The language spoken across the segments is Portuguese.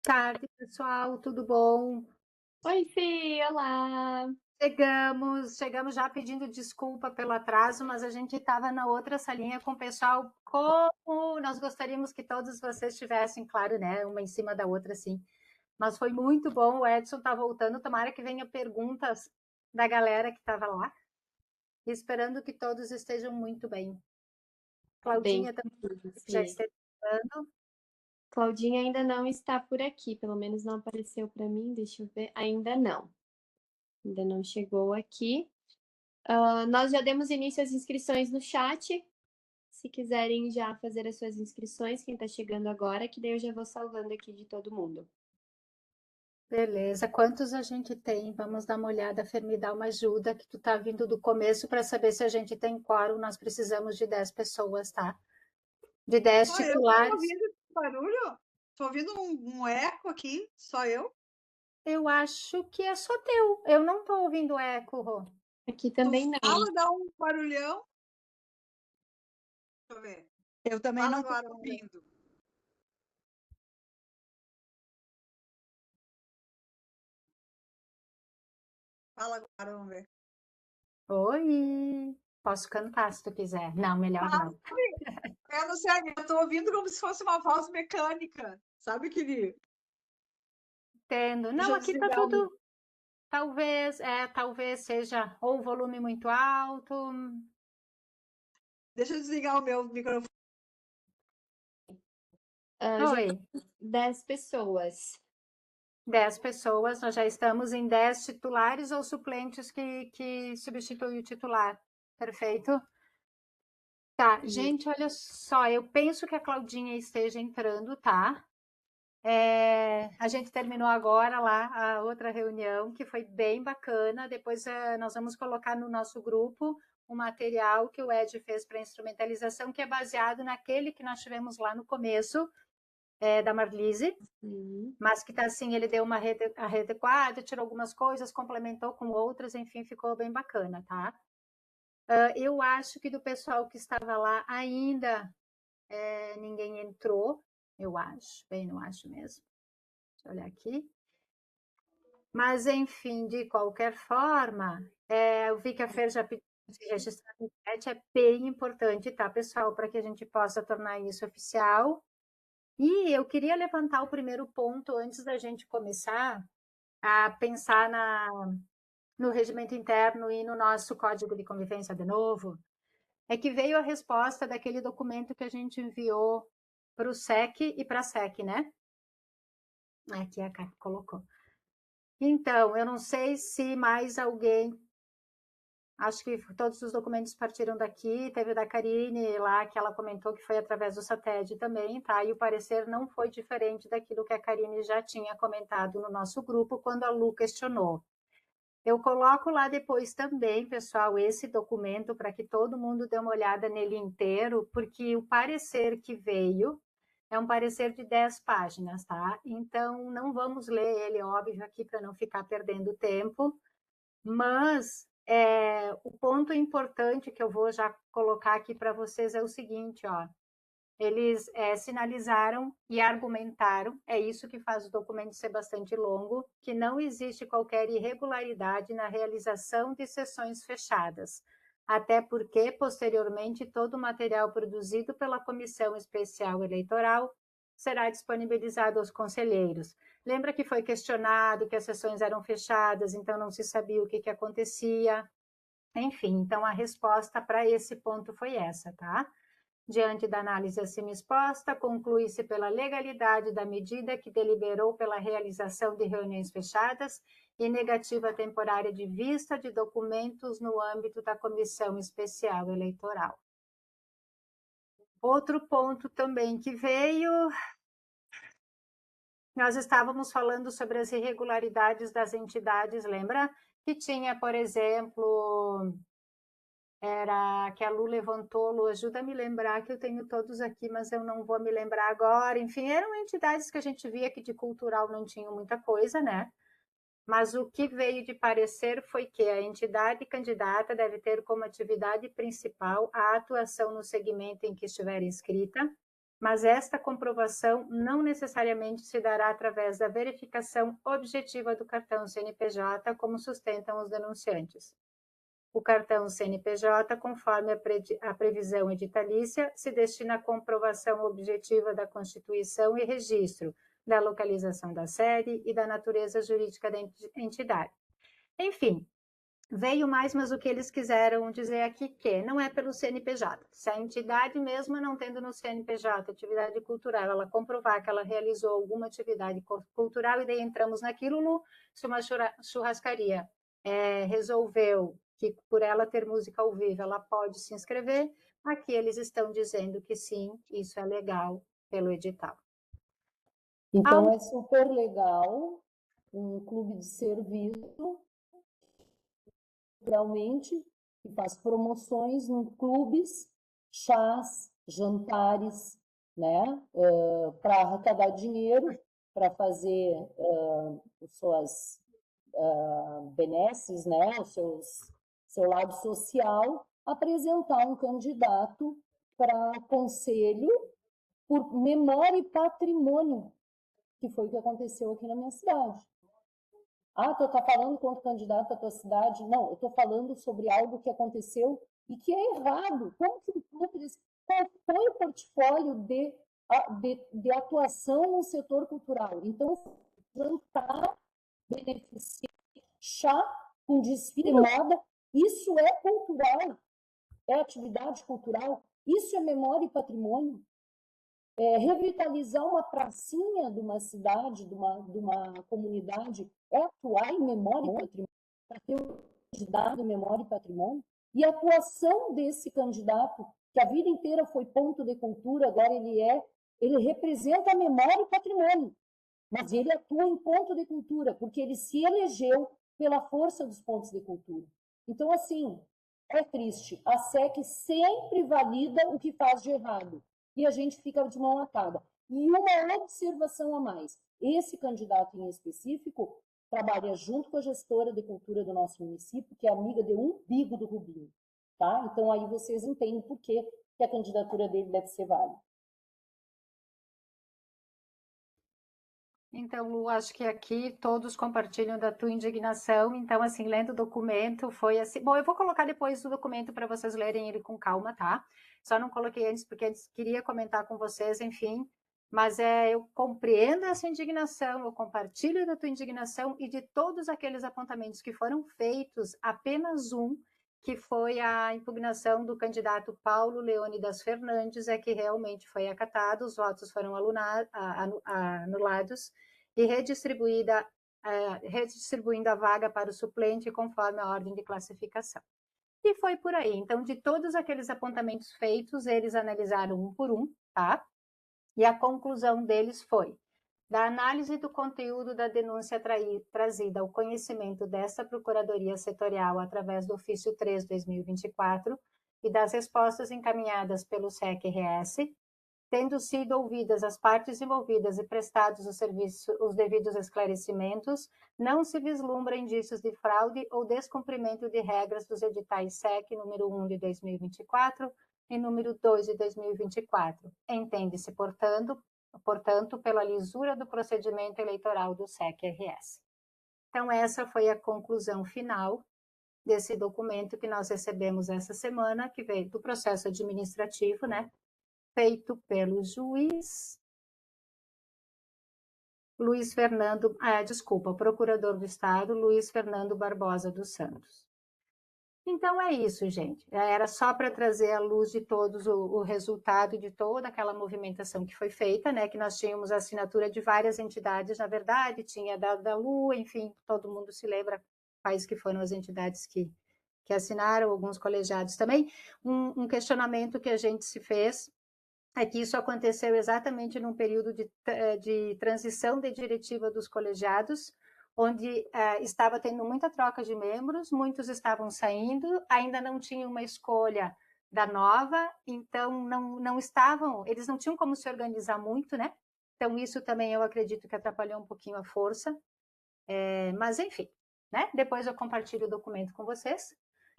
Tarde, pessoal, tudo bom? Oi, Fê, olá! Chegamos já pedindo desculpa pelo atraso, mas a gente estava na outra salinha com o pessoal, como nós gostaríamos que todos vocês estivessem, claro, né, uma em cima da outra, assim. Mas foi muito bom, o Edson está voltando, tomara que venha perguntas da galera que estava lá, e esperando que todos estejam muito bem. Bem, Claudinha também já Fê. esteve falando. Claudinha ainda não está por aqui, pelo menos não apareceu para mim, deixa eu ver. Ainda não chegou aqui. Nós já demos início às inscrições no chat. Se quiserem já fazer as suas inscrições, quem está chegando agora, que daí eu já vou salvando aqui de todo mundo. Beleza, quantos a gente tem? Vamos dar uma olhada, Fer, me dá uma ajuda, que tu tá vindo do começo para saber se a gente tem quórum. Nós precisamos de 10 pessoas, tá? De 10 Só eu que tô titulares. ouvindo esse barulho? Tô ouvindo um eco aqui, só eu. Eu acho que é só teu. Eu não tô ouvindo eco, Rô. Aqui Tu também não. fala, dá um barulhão. Deixa eu ver. Eu também Fala não estou agora, vamos ver. ouvindo. Fala agora, vamos ver. Oi! Posso cantar se tu quiser. Não, melhor Ah, não. eu não sei, eu tô ouvindo como se fosse uma voz mecânica. Sabe aquele... Entendo. Deixa Não, eu aqui tá desligar o... tudo. Talvez seja ou o volume muito alto. Deixa eu desligar o meu microfone. Já Oi. temos 10 pessoas. 10 pessoas, nós já estamos em 10 titulares ou suplentes que substituem o titular. Perfeito? Tá, E gente, olha só, eu penso que a Claudinha esteja entrando, tá? A gente terminou agora lá a outra reunião, que foi bem bacana. Depois nós vamos colocar no nosso grupo o material que o Ed fez para instrumentalização, que é baseado naquele que nós tivemos lá no começo, da Marlise. Mas que tá assim, ele deu uma readequada, tirou algumas coisas, complementou com outras, enfim, ficou bem bacana, tá? Eu acho que do pessoal que estava lá ainda ninguém entrou, eu acho, bem, não acho mesmo. Deixa eu olhar aqui. Mas, enfim, de qualquer forma, eu vi que a Fer já pediu se registrar no chat, é bem importante, tá, pessoal, para que a gente possa tornar isso oficial. E eu queria levantar o primeiro ponto antes da gente começar a pensar no regimento interno e no nosso código de convivência de novo, é que veio a resposta daquele documento que a gente enviou para o SEC e para a SEC, né? Aqui a Kaki colocou. Então, eu não sei se mais alguém. Acho que todos os documentos partiram daqui. Teve o da Karine lá, que ela comentou que foi através do SATED também, tá? E o parecer não foi diferente daquilo que a Karine já tinha comentado no nosso grupo quando a Lu questionou. Eu coloco lá depois também, pessoal, esse documento para que todo mundo dê uma olhada nele inteiro, porque o parecer que veio é um parecer de 10 páginas, tá? Então, não vamos ler ele, óbvio, aqui para não ficar perdendo tempo, mas o ponto importante que eu vou já colocar aqui para vocês é o seguinte, ó. Eles sinalizaram e argumentaram, é isso que faz o documento ser bastante longo, que não existe qualquer irregularidade na realização de sessões fechadas, até porque, posteriormente, todo o material produzido pela Comissão Especial Eleitoral será disponibilizado aos conselheiros. Lembra que foi questionado que as sessões eram fechadas, então não se sabia o que acontecia. Enfim, então a resposta para esse ponto foi essa, tá? Diante da análise acima exposta, conclui-se pela legalidade da medida que deliberou pela realização de reuniões fechadas e negativa temporária de vista de documentos no âmbito da Comissão Especial Eleitoral. Outro ponto também que veio, nós estávamos falando sobre as irregularidades das entidades, lembra? Que tinha, por exemplo, era que a Lu levantou, Lu, ajuda a me lembrar que eu tenho todos aqui, mas eu não vou me lembrar agora. Enfim, eram entidades que a gente via que de cultural não tinham muita coisa, né? Mas o que veio de parecer foi que a entidade candidata deve ter como atividade principal a atuação no segmento em que estiver inscrita, mas esta comprovação não necessariamente se dará através da verificação objetiva do cartão CNPJ, como sustentam os denunciantes. O cartão CNPJ, conforme a previsão editalícia, se destina à comprovação objetiva da constituição e registro, da localização da sede e da natureza jurídica da entidade. Enfim, veio mais, mas o que eles quiseram dizer aqui que não é pelo CNPJ. Se a entidade, mesmo não tendo no CNPJ atividade cultural, ela comprovar que ela realizou alguma atividade cultural, e daí entramos naquilo, se uma churrascaria resolveu que por ela ter música ao vivo, ela pode se inscrever, aqui eles estão dizendo que sim, isso é legal pelo edital. Então, é super legal um clube de serviço, realmente, que faz promoções em clubes, chás, jantares, né, para arrecadar dinheiro, para fazer as suas benesses, né, seu lado social, apresentar um candidato para conselho por memória e patrimônio, que foi o que aconteceu aqui na minha cidade. Ah, tu está falando contra o candidato da tua cidade? Não, eu estou falando sobre algo que aconteceu e que é errado. Como que qual foi o portfólio de atuação no setor cultural? Então, jantar, beneficiar, chá com desfile, moda, isso é cultural, é atividade cultural, isso é memória e patrimônio. Revitalizar uma pracinha de uma cidade, de uma comunidade, é atuar em memória e patrimônio, para ter um candidato em memória e patrimônio. E a atuação desse candidato, que a vida inteira foi ponto de cultura, agora ele representa a memória e patrimônio, mas ele atua em ponto de cultura, porque ele se elegeu pela força dos pontos de cultura. Então, assim, é triste. A SEC sempre valida o que faz de errado, e a gente fica de mão atada. E uma observação a mais, esse candidato em específico trabalha junto com a gestora de cultura do nosso município, que é amiga de umbigo do Rubinho, tá? Então aí vocês entendem por que a candidatura dele deve ser válida. Então, Lu, acho que aqui todos compartilham da tua indignação. Então, assim, lendo o documento, foi assim. Bom, eu vou colocar depois o documento para vocês lerem ele com calma, tá? Só não coloquei antes, porque antes queria comentar com vocês, enfim. Mas eu compreendo essa indignação, eu compartilho da tua indignação e de todos aqueles apontamentos que foram feitos, apenas um, que foi a impugnação do candidato Paulo Leônidas Fernandes, que realmente foi acatado, os votos foram anulados e redistribuindo a vaga para o suplente conforme a ordem de classificação. E foi por aí. Então, de todos aqueles apontamentos feitos, eles analisaram um por um, tá? E a conclusão deles foi: da análise do conteúdo da denúncia trazida ao conhecimento desta Procuradoria Setorial através do ofício 3/2024 e das respostas encaminhadas pelo SEC-RS, tendo sido ouvidas as partes envolvidas e prestados os devidos esclarecimentos, não se vislumbra indícios de fraude ou descumprimento de regras dos editais SEC número 1 de 2024 e número 2 de 2024. Entende-se, portanto, pela lisura do procedimento eleitoral do SEC-RS. Então, essa foi a conclusão final desse documento que nós recebemos essa semana, que veio do processo administrativo, né? Feito pelo juiz Luiz Fernando, procurador do Estado, Luiz Fernando Barbosa dos Santos. Então é isso, gente. Era só para trazer à luz de todos o resultado de toda aquela movimentação que foi feita, né? Que nós tínhamos a assinatura de várias entidades, na verdade, tinha da Lu, enfim, todo mundo se lembra quais que foram as entidades que assinaram, alguns colegiados também. Um questionamento que a gente se fez é que isso aconteceu exatamente num período de transição de diretiva dos colegiados, onde estava tendo muita troca de membros, muitos estavam saindo, ainda não tinham uma escolha da nova, então eles não tinham como se organizar muito, né? Então isso também eu acredito que atrapalhou um pouquinho a força, mas enfim, né? Depois eu compartilho o documento com vocês.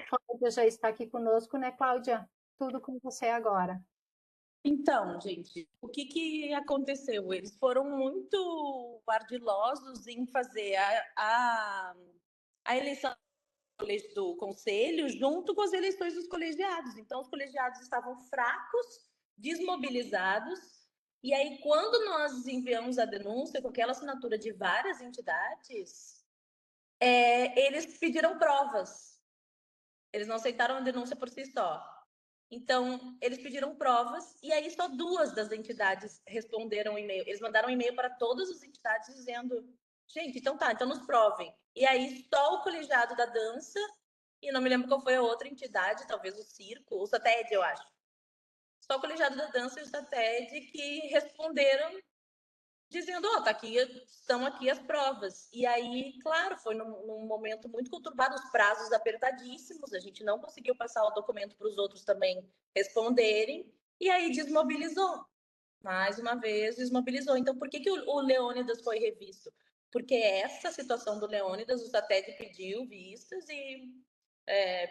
Cláudia já está aqui conosco, né, Cláudia? Tudo com você agora. Então, gente, o que que aconteceu? Eles foram muito ardilosos em fazer a eleição do conselho junto com as eleições dos colegiados. Então, os colegiados estavam fracos, desmobilizados. E aí, quando nós enviamos a denúncia com aquela assinatura de várias entidades, eles pediram provas. Eles não aceitaram a denúncia por si só. Então, eles pediram provas e aí só 2 das entidades responderam o e-mail. Eles mandaram um e-mail para todas as entidades dizendo: gente, então tá, então nos provem. E aí só o colegiado da dança, e não me lembro qual foi a outra entidade, talvez o circo, o SATED, eu acho. Só o colegiado da dança e o SATED que responderam dizendo, tá aqui, estão aqui as provas. E aí, claro, foi num momento muito conturbado, os prazos apertadíssimos, a gente não conseguiu passar o documento para os outros também responderem, e aí desmobilizou. Mais uma vez, desmobilizou. Então, por que o Leônidas foi revisto? Porque essa situação do Leônidas, o SATED pediu vistas e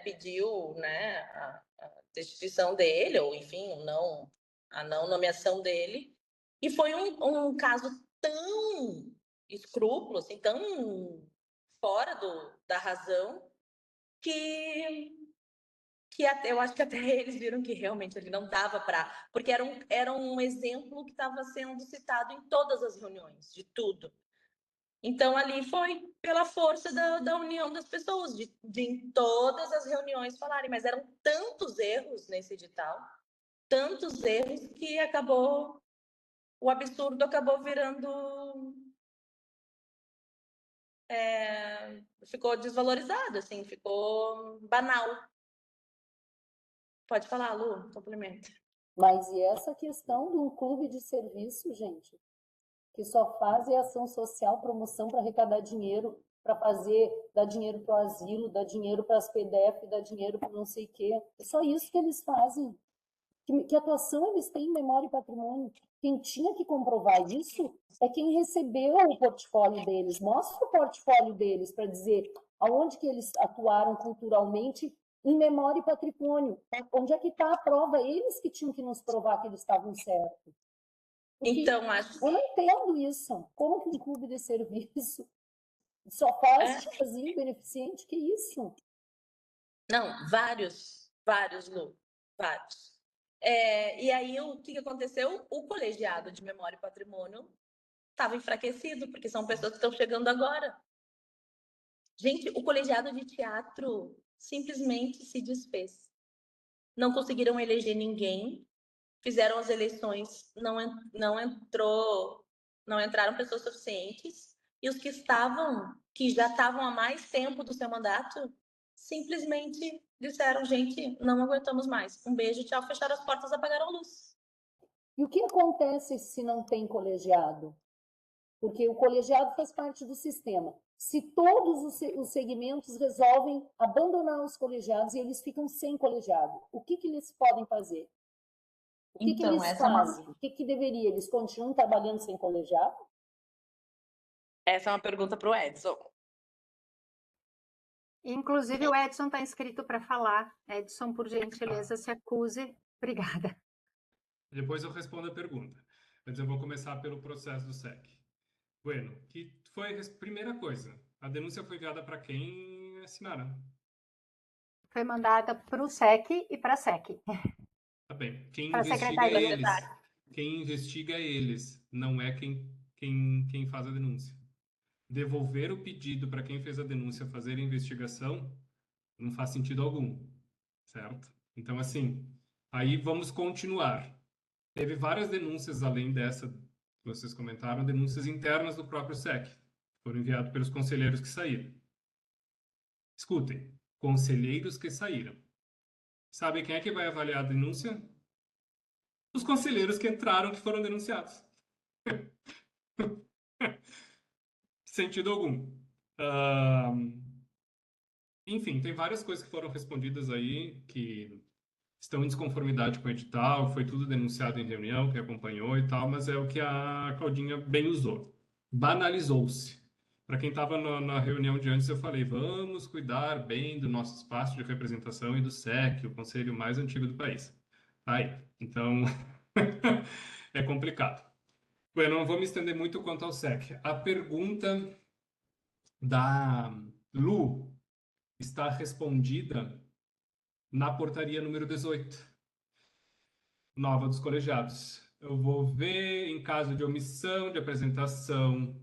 pediu, né, a destituição dele, ou enfim, a não nomeação dele. E foi um caso tão escrúpulo, assim, tão fora da razão, que eu acho que até eles viram que realmente ele não dava para. Porque era um exemplo que estava sendo citado em todas as reuniões, de tudo. Então, ali foi pela força da união das pessoas, de em todas as reuniões falarem, mas eram tantos erros nesse edital, tantos erros, que o absurdo acabou virando. Ficou desvalorizado, assim, ficou banal. Pode falar, Lu, complementa. Mas e essa questão de um clube de serviço, gente, que só faz ação social, promoção para arrecadar dinheiro, para dar dinheiro para o asilo, dar dinheiro para as PDF, dar dinheiro para não sei o quê. É só isso que eles fazem. Que atuação eles têm em memória e patrimônio? Quem tinha que comprovar isso é quem recebeu o portfólio deles. Mostra o portfólio deles para dizer aonde que eles atuaram culturalmente em memória e patrimônio. Onde é que está a prova? Eles que tinham que nos provar que eles estavam certos. Porque Então, acho. eu não entendo isso. Como que um clube de serviço só faz chazinho beneficente? Que isso? Não, vários, Lu, vários. E aí, o que aconteceu? O colegiado de memória e patrimônio estava enfraquecido, porque são pessoas que estão chegando agora. Gente, o colegiado de teatro simplesmente se desfez. Não conseguiram eleger ninguém, fizeram as eleições, não entraram pessoas suficientes, e os que já estavam há mais tempo do seu mandato, simplesmente disseram, gente, não aguentamos mais. Um beijo, tchau, fecharam as portas, apagaram a luz. E o que acontece se não tem colegiado? Porque o colegiado faz parte do sistema. Se todos os segmentos resolvem abandonar os colegiados e eles ficam sem colegiado, o que eles podem fazer? O que eles fazem? O que deveria? Eles continuam trabalhando sem colegiado? Essa é uma pergunta para o Edson. Inclusive, o Edson está inscrito para falar. Edson, por gentileza, se acuse. Obrigada. Depois eu respondo a pergunta. Mas eu vou começar pelo processo do SEC. Bueno, que foi a primeira coisa. A denúncia foi enviada para quem assinaram? Foi mandada para o SEC e para a SEC. Tá bem. Quem Para a investiga secretaria. eles. Quem investiga eles, não é quem faz a denúncia. Devolver o pedido para quem fez a denúncia fazer a investigação não faz sentido algum, certo? Então, assim, aí vamos continuar. Teve várias denúncias, além dessa que vocês comentaram, denúncias internas do próprio SEC. Foram enviadas pelos conselheiros que saíram. Escutem, conselheiros que saíram. Sabe quem é que vai avaliar a denúncia? Os conselheiros que entraram, que foram denunciados. Sentido algum. Enfim, tem várias coisas que foram respondidas aí que estão em desconformidade com o edital, foi tudo denunciado em reunião, que acompanhou e tal, mas é o que a Claudinha bem usou. Banalizou-se. Para quem estava na reunião de antes, eu falei, vamos cuidar bem do nosso espaço de representação e do SEC, o conselho mais antigo do país. Aí, então, É complicado. Bom, eu não vou me estender muito quanto ao SEC. A pergunta da Lu está respondida na portaria número 18, nova dos colegiados. Eu vou ver em caso de omissão de apresentação,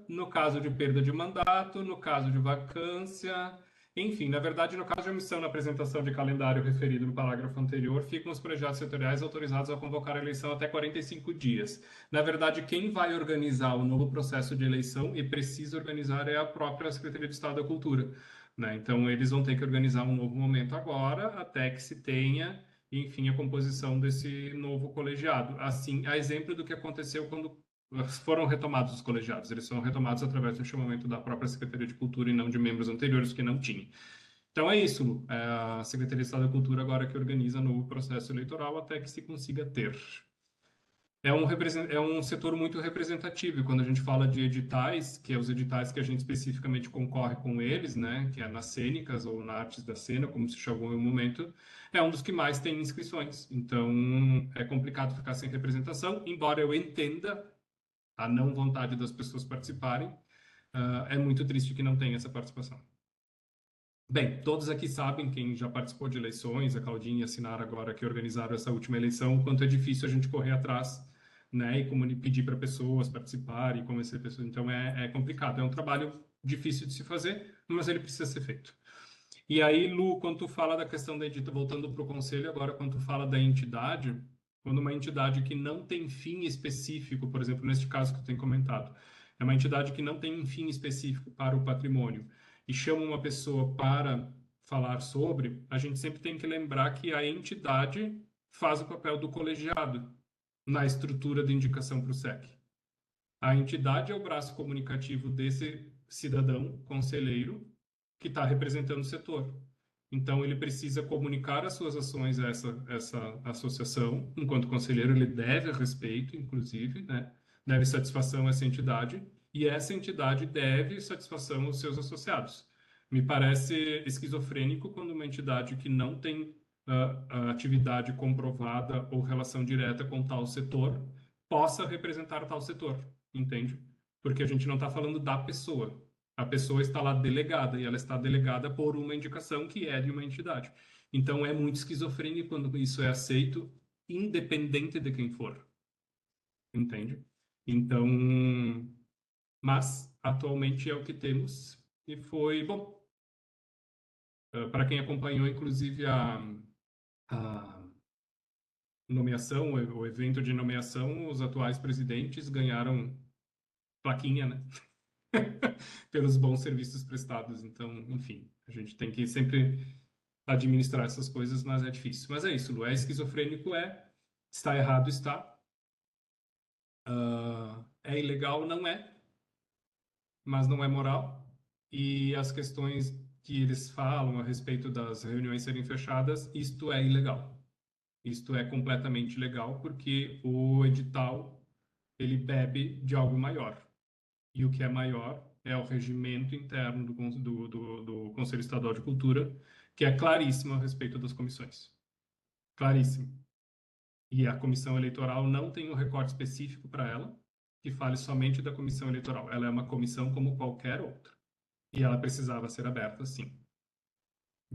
no caso de perda de mandato, no caso de vacância, enfim, na verdade, no caso de omissão na apresentação de calendário referido no parágrafo anterior, ficam os colegiados setoriais autorizados a convocar a eleição até 45 dias. Na verdade, quem vai organizar o novo processo de eleição e precisa organizar é a própria Secretaria de Estado da Cultura, né? Então, eles vão ter que organizar um novo momento agora, até que se tenha, enfim, a composição desse novo colegiado. Assim, a exemplo do que aconteceu quando foram retomados os colegiados. Eles foram retomados através do chamamento da própria Secretaria de Cultura e não de membros anteriores que não tinham. Então é isso, Lu. É a Secretaria de Estado da Cultura agora que organiza novo processo eleitoral até que se consiga ter. É um setor muito representativo. E quando a gente fala de editais, que é os editais que a gente especificamente concorre com eles, né, que é nas cênicas ou na artes da cena, como se chamou em um momento, é um dos que mais tem inscrições. Então é complicado ficar sem representação, embora eu entenda a não vontade das pessoas participarem, é muito triste que não tenha essa participação. Bem, todos aqui sabem, quem já participou de eleições, a Claudinha e a Sinara agora que organizaram essa última eleição, o quanto é difícil a gente correr atrás, né, e como pedir para pessoas participarem, e convencer pessoas. Então é complicado, é um trabalho difícil de se fazer, mas ele precisa ser feito. E aí, Lu, quando tu fala da questão da entidade, voltando para o conselho agora, quando tu fala da entidade, quando uma entidade que não tem fim específico, por exemplo, neste caso que tu tem comentado, é uma entidade que não tem um fim específico para o patrimônio e chama uma pessoa para falar sobre, a gente sempre tem que lembrar que a entidade faz o papel do colegiado na estrutura de indicação para o SEC. A entidade é o braço comunicativo desse cidadão, conselheiro, que está representando o setor. Então, ele precisa comunicar as suas ações a essa associação. Enquanto conselheiro, ele deve respeito, inclusive, né? Deve satisfação a essa entidade, e essa entidade deve satisfação aos seus associados. Me parece esquizofrênico quando uma entidade que não tem a atividade comprovada ou relação direta com tal setor possa representar tal setor, entende? Porque a gente não está falando da pessoa. A pessoa está lá delegada e ela está delegada por uma indicação que é de uma entidade. Então é muito esquizofrênico quando isso é aceito, independente de quem for. Entende? Então, mas atualmente é o que temos e foi bom. Para quem acompanhou, inclusive, a nomeação, o evento de nomeação, os atuais presidentes ganharam plaquinha, né? Pelos bons serviços prestados. Então, enfim, a gente tem que sempre administrar essas coisas, mas é difícil. Mas é isso, Lu. É esquizofrênico, está errado, está. É ilegal, não é. Mas não é moral. E as questões que eles falam a respeito das reuniões serem fechadas, isto é ilegal. Isto é completamente ilegal, porque o edital, ele bebe de algo maior. E o que é maior é o regimento interno do Conselho Estadual de Cultura, que é claríssimo a respeito das comissões. Claríssimo. E a comissão eleitoral não tem um recorte específico para ela, que fale somente da comissão eleitoral. Ela é uma comissão como qualquer outra. E ela precisava ser aberta, sim.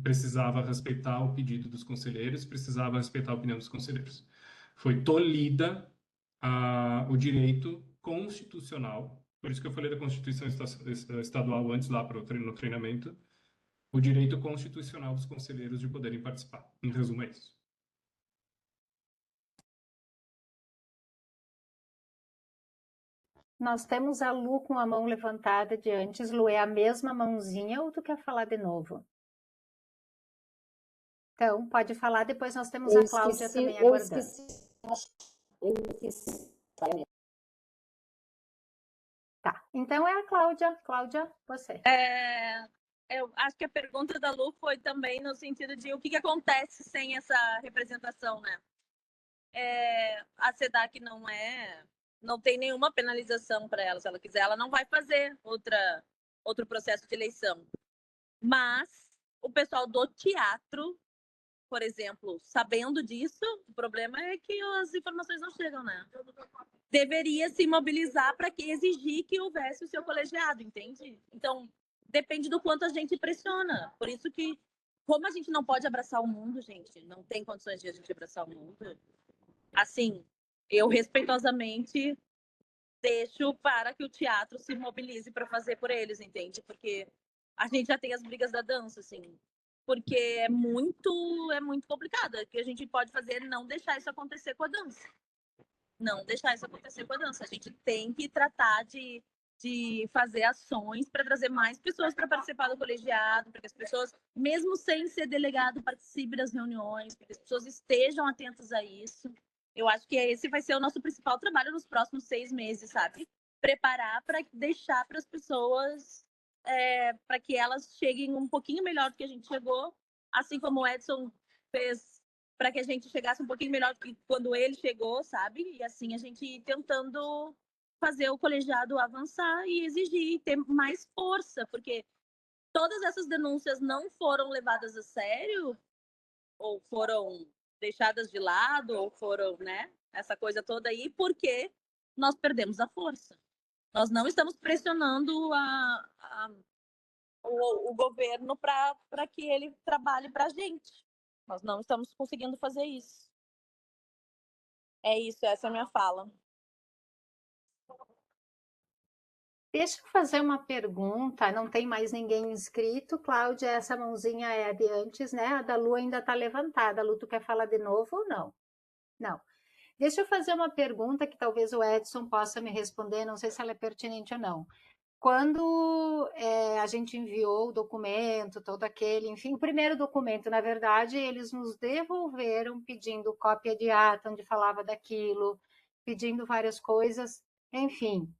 Precisava respeitar o pedido dos conselheiros, precisava respeitar a opinião dos conselheiros. Foi tolhida o direito constitucional, por isso que eu falei da Constituição Estadual antes, lá no treinamento, o direito constitucional dos conselheiros de poderem participar. Em resumo, é isso. Nós temos a Lu com a mão levantada de antes. Lu, é a mesma mãozinha ou tu quer falar de novo? Então, pode falar, depois nós temos a Cláudia também aguardando. Eu esqueci. Tá, então é a Cláudia. Cláudia, você. Eu acho que a pergunta da Lu foi também no sentido de o que acontece sem essa representação, né? A SEDAC não tem nenhuma penalização para ela. Se ela quiser, ela não vai fazer outro processo de eleição. Mas o pessoal do teatro por exemplo, sabendo disso, o problema é que as informações não chegam, né? Deveria se mobilizar para que exigir que houvesse o seu colegiado, entende? Então, depende do quanto a gente pressiona. Por isso que, como a gente não pode abraçar o mundo, gente, não tem condições de a gente abraçar o mundo, assim, eu respeitosamente deixo para que o teatro se mobilize para fazer por eles, entende? Porque a gente já tem as brigas da dança, assim. Porque é muito complicado. O que a gente pode fazer é não deixar isso acontecer com a dança. Não deixar isso acontecer com a dança. A gente tem que tratar de fazer ações para trazer mais pessoas para participar do colegiado, para que as pessoas, mesmo sem ser delegado, participem das reuniões, para que as pessoas estejam atentas a isso. Eu acho que esse vai ser o nosso principal trabalho nos próximos 6 meses, sabe? Preparar para deixar para as pessoas, para que elas cheguem um pouquinho melhor do que a gente chegou, assim como o Edson fez para que a gente chegasse um pouquinho melhor do que quando ele chegou, sabe? E assim a gente ir tentando fazer o colegiado avançar e exigir ter mais força, porque todas essas denúncias não foram levadas a sério, ou foram deixadas de lado, ou foram, né, essa coisa toda aí, porque nós perdemos a força. Nós não estamos pressionando o governo para que ele trabalhe para a gente. Nós não estamos conseguindo fazer isso. É isso, essa é a minha fala. Deixa eu fazer uma pergunta, não tem mais ninguém inscrito. Cláudia, essa mãozinha é a de antes, né? A da Lu ainda está levantada. Lu, tu quer falar de novo ou não? Não. Deixa eu fazer uma pergunta que talvez o Edson possa me responder, não sei se ela é pertinente ou não. Quando a gente enviou o documento, todo aquele, enfim, o primeiro documento, na verdade, eles nos devolveram pedindo cópia de ata, onde falava daquilo, pedindo várias coisas, enfim.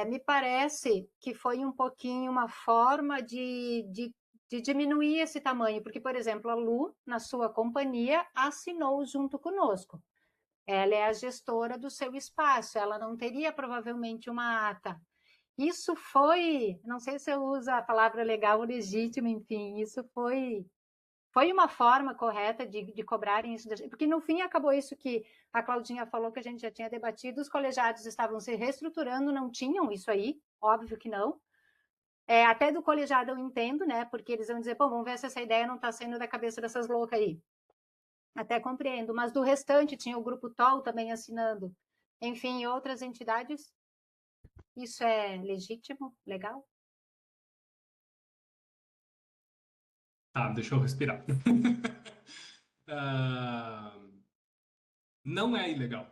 Me parece que foi um pouquinho uma forma de diminuir esse tamanho, porque, por exemplo, a Lu, na sua companhia, assinou junto conosco. Ela é a gestora do seu espaço, ela não teria provavelmente uma ata. Isso foi, não sei se eu uso a palavra legal ou legítimo, enfim, isso foi uma forma correta de cobrarem isso, porque no fim acabou isso que a Claudinha falou, que a gente já tinha debatido, os colegiados estavam se reestruturando, não tinham isso aí, óbvio que não. Até do colegiado eu entendo, né, porque eles vão dizer, pô, vamos ver se essa ideia não está saindo da cabeça dessas loucas aí. Até compreendo, mas do restante tinha o grupo TOL também assinando, enfim, outras entidades. Isso é legítimo, legal? Tá, deixa eu respirar. Não é ilegal,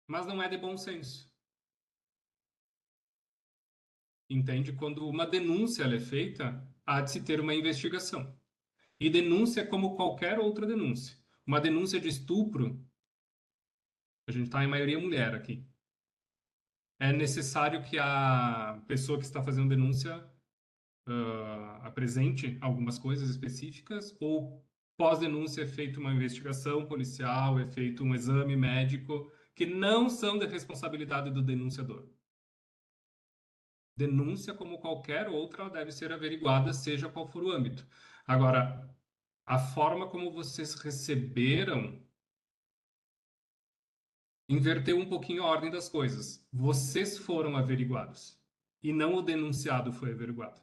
mas não é de bom senso. Entende? Quando uma denúncia ela é feita, há de se ter uma investigação. E denúncia é como qualquer outra denúncia. Uma denúncia de estupro, a gente está em maioria mulher aqui. É necessário que a pessoa que está fazendo denúncia apresente algumas coisas específicas, ou pós-denúncia é feita uma investigação policial, é feito um exame médico, que não são de responsabilidade do denunciador. Denúncia, como qualquer outra, deve ser averiguada, seja qual for o âmbito. Agora, a forma como vocês receberam inverteu um pouquinho a ordem das coisas. Vocês foram averiguados e não o denunciado foi averiguado.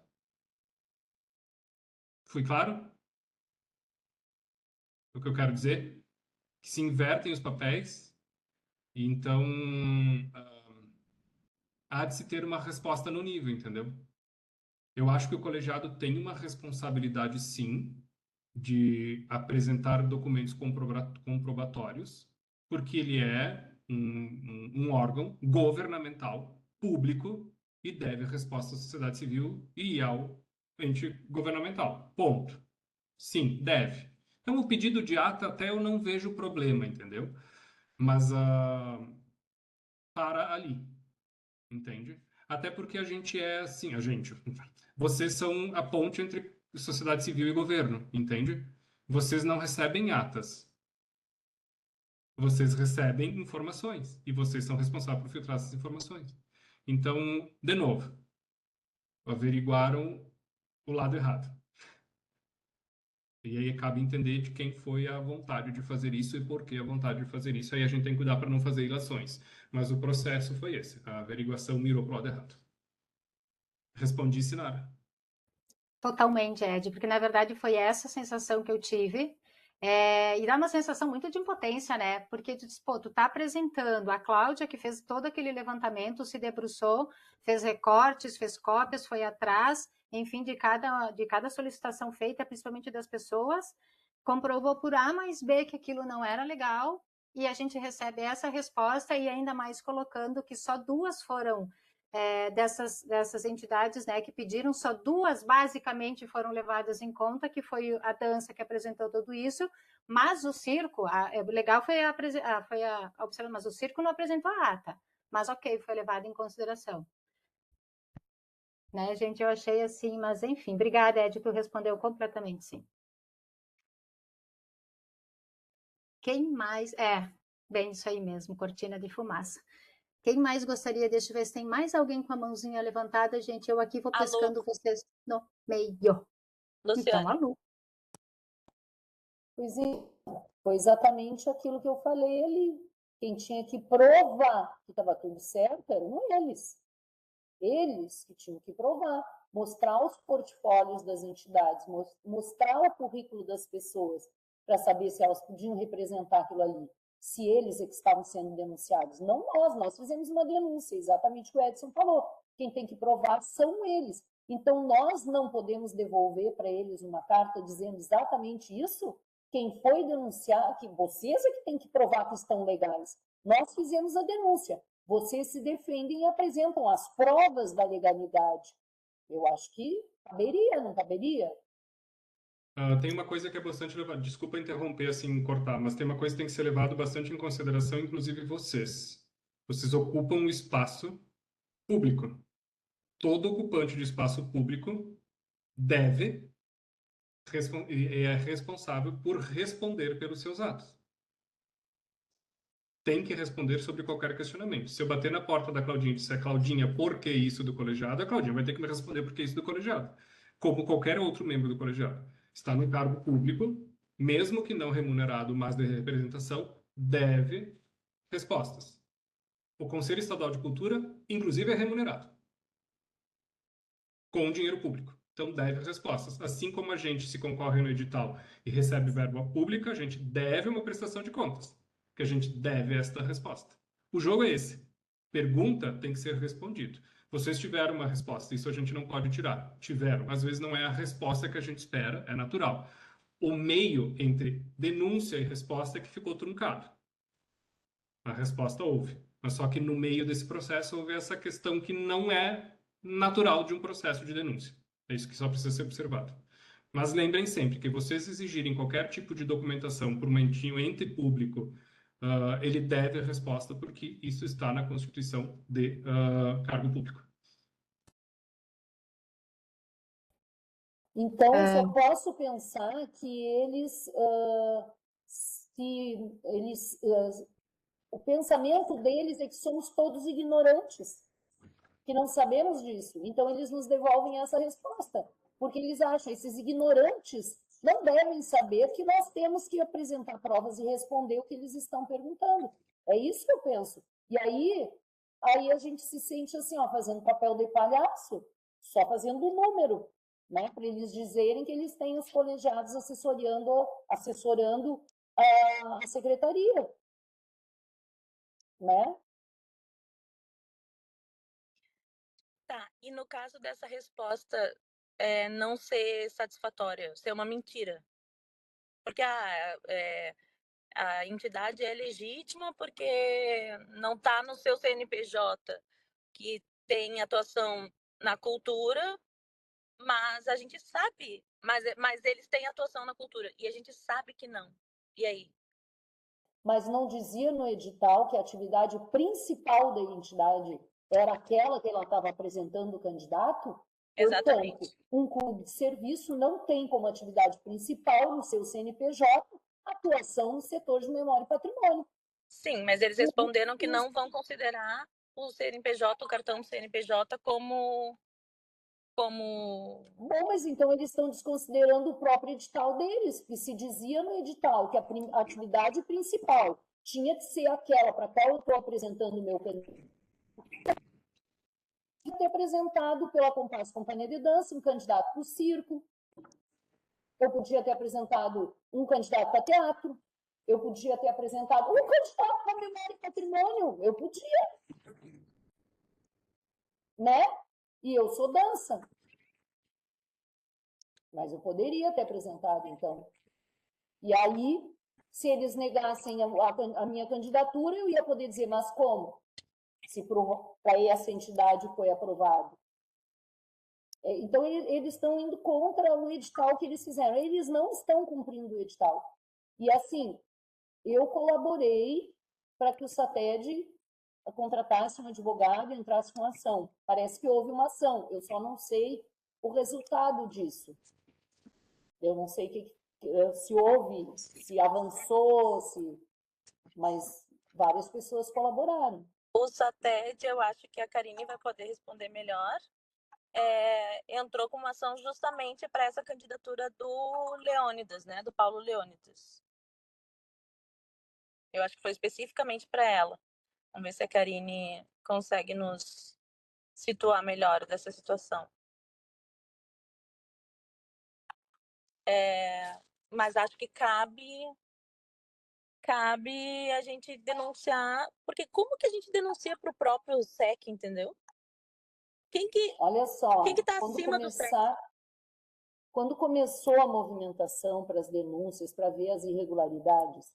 Fui claro? O que eu quero dizer? Que se invertem os papéis e então há de se ter uma resposta no nível, entendeu? Eu acho que o colegiado tem uma responsabilidade, sim, de apresentar documentos comprobatórios, porque ele é um órgão governamental, público, e deve resposta à sociedade civil e ao ente governamental. Ponto. Sim, deve. Então, o pedido de ata até eu não vejo problema, entendeu? Mas para ali, entende? Até porque a gente é assim, vocês são a ponte entre sociedade civil e governo, entende? Vocês não recebem atas. Vocês recebem informações e vocês são responsáveis por filtrar essas informações. Então, de novo, averiguaram o lado errado. E aí cabe entender de quem foi a vontade de fazer isso e por que a vontade de fazer isso. Aí a gente tem que cuidar para não fazer ilações. Mas o processo foi esse. A averiguação mirou para o lado errado. Respondi, Sinara. Totalmente, Ed, porque na verdade foi essa sensação que eu tive. E dá uma sensação muito de impotência, né? Porque tu diz, pô, tu tá apresentando a Cláudia que fez todo aquele levantamento, se debruçou, fez recortes, fez cópias, foi atrás, enfim, de cada solicitação feita, principalmente das pessoas, comprovou por A mais B que aquilo não era legal, e a gente recebe essa resposta e ainda mais colocando que só duas foram dessas entidades, né, que pediram, só duas basicamente foram levadas em conta, que foi a dança que apresentou tudo isso, mas o circo, legal foi a observação, mas o circo não apresentou a ata, mas ok, foi levado em consideração. Né, gente, eu achei assim, mas enfim, obrigada, Ed, tu respondeu completamente sim. Quem mais? Bem, isso aí mesmo, cortina de fumaça. Quem mais gostaria? Deixa eu ver se tem mais alguém com a mãozinha levantada, gente. Eu aqui vou pescando vocês no meio. Então, Luciane. a Lu. Pois é, foi exatamente aquilo que eu falei ali. Quem tinha que provar que estava tudo certo eram eles. Eles que tinham que provar, mostrar os portfólios das entidades, mostrar o currículo das pessoas, para saber se elas podiam representar aquilo ali, se eles é que estavam sendo denunciados. Não nós fizemos uma denúncia, exatamente o que o Edson falou. Quem tem que provar são eles. Então, nós não podemos devolver para eles uma carta dizendo exatamente isso. Quem foi denunciar, que vocês é que tem que provar que estão legais. Nós fizemos a denúncia. Vocês se defendem e apresentam as provas da legalidade. Eu acho que caberia, não caberia? Tem uma coisa que é bastante levada. Desculpa interromper assim, cortar, mas tem uma coisa que tem que ser levado bastante em consideração, inclusive vocês. Vocês ocupam um espaço público. Todo ocupante de espaço público deve e é responsável por responder pelos seus atos. Tem que responder sobre qualquer questionamento. Se eu bater na porta da Claudinha e disser, Claudinha, por que isso do colegiado? A Claudinha vai ter que me responder por que isso do colegiado. Como qualquer outro membro do colegiado. Está no cargo público, mesmo que não remunerado, mas de representação, deve respostas. O Conselho Estadual de Cultura, inclusive, é remunerado. Com dinheiro público. Então, deve respostas. Assim como a gente se concorre no edital e recebe verba pública, a gente deve uma prestação de contas. Que a gente deve esta resposta. O jogo é esse. Pergunta tem que ser respondido. Vocês tiveram uma resposta, isso a gente não pode tirar. Tiveram. Às vezes não é a resposta que a gente espera, é natural. O meio entre denúncia e resposta é que ficou truncado. A resposta houve. Mas só que no meio desse processo houve essa questão que não é natural de um processo de denúncia. É isso que só precisa ser observado. Mas lembrem sempre que vocês exigirem qualquer tipo de documentação por um ente público, ele deve a resposta porque isso está na Constituição de cargo público. Então, eu só posso pensar que o pensamento deles é que somos todos ignorantes, que não sabemos disso. Então, eles nos devolvem essa resposta, porque eles acham, esses ignorantes não devem saber que nós temos que apresentar provas e responder o que eles estão perguntando. É isso que eu penso. E aí a gente se sente assim, ó, fazendo papel de palhaço, só fazendo o número, né, para eles dizerem que eles têm os colegiados assessorando a secretaria, né? Tá, e no caso dessa resposta não ser satisfatória, ser uma mentira? Porque a entidade é legítima porque não está no seu CNPJ, que tem atuação na cultura, mas a gente sabe, mas eles têm atuação na cultura, e a gente sabe que não. E aí? Mas não dizia no edital que a atividade principal da entidade era aquela que ela estava apresentando o candidato? Exatamente. Portanto, um clube de serviço não tem como atividade principal no seu CNPJ atuação no setor de memória e patrimônio. Sim, mas eles responderam que não vão considerar o CNPJ, o cartão do CNPJ como como... Bom, mas então eles estão desconsiderando o próprio edital deles, que se dizia no edital que a atividade principal tinha que ser aquela para qual eu estou apresentando o meu candidato. Ter apresentado pela Compasso Companhia de Dança um candidato para o circo, eu podia ter apresentado um candidato para teatro, eu podia ter apresentado um candidato para memória e patrimônio, eu podia, né? E eu sou dança. Mas eu poderia ter apresentado, então. E aí, se eles negassem a minha candidatura, eu ia poder dizer, mas como? Se para essa entidade foi aprovado. Então, eles estão indo contra o edital que eles fizeram. Eles não estão cumprindo o edital. E, assim, eu colaborei para que o SATED contratasse um advogado e entrasse com ação. Parece que houve uma ação, eu só não sei o resultado disso. Eu não sei se houve, se avançou, mas várias pessoas colaboraram. O SATED, eu acho que a Karine vai poder responder melhor. Entrou com uma ação justamente para essa candidatura do Leônidas, né? Do Paulo Leônidas. Eu acho que foi especificamente para ela. Vamos ver se a Karine consegue nos situar melhor dessa situação. Mas acho que cabe a gente denunciar, porque como que a gente denuncia para o próprio SEC, entendeu? Olha só, quem que está acima do SEC? Quando começou a movimentação para as denúncias, para ver as irregularidades,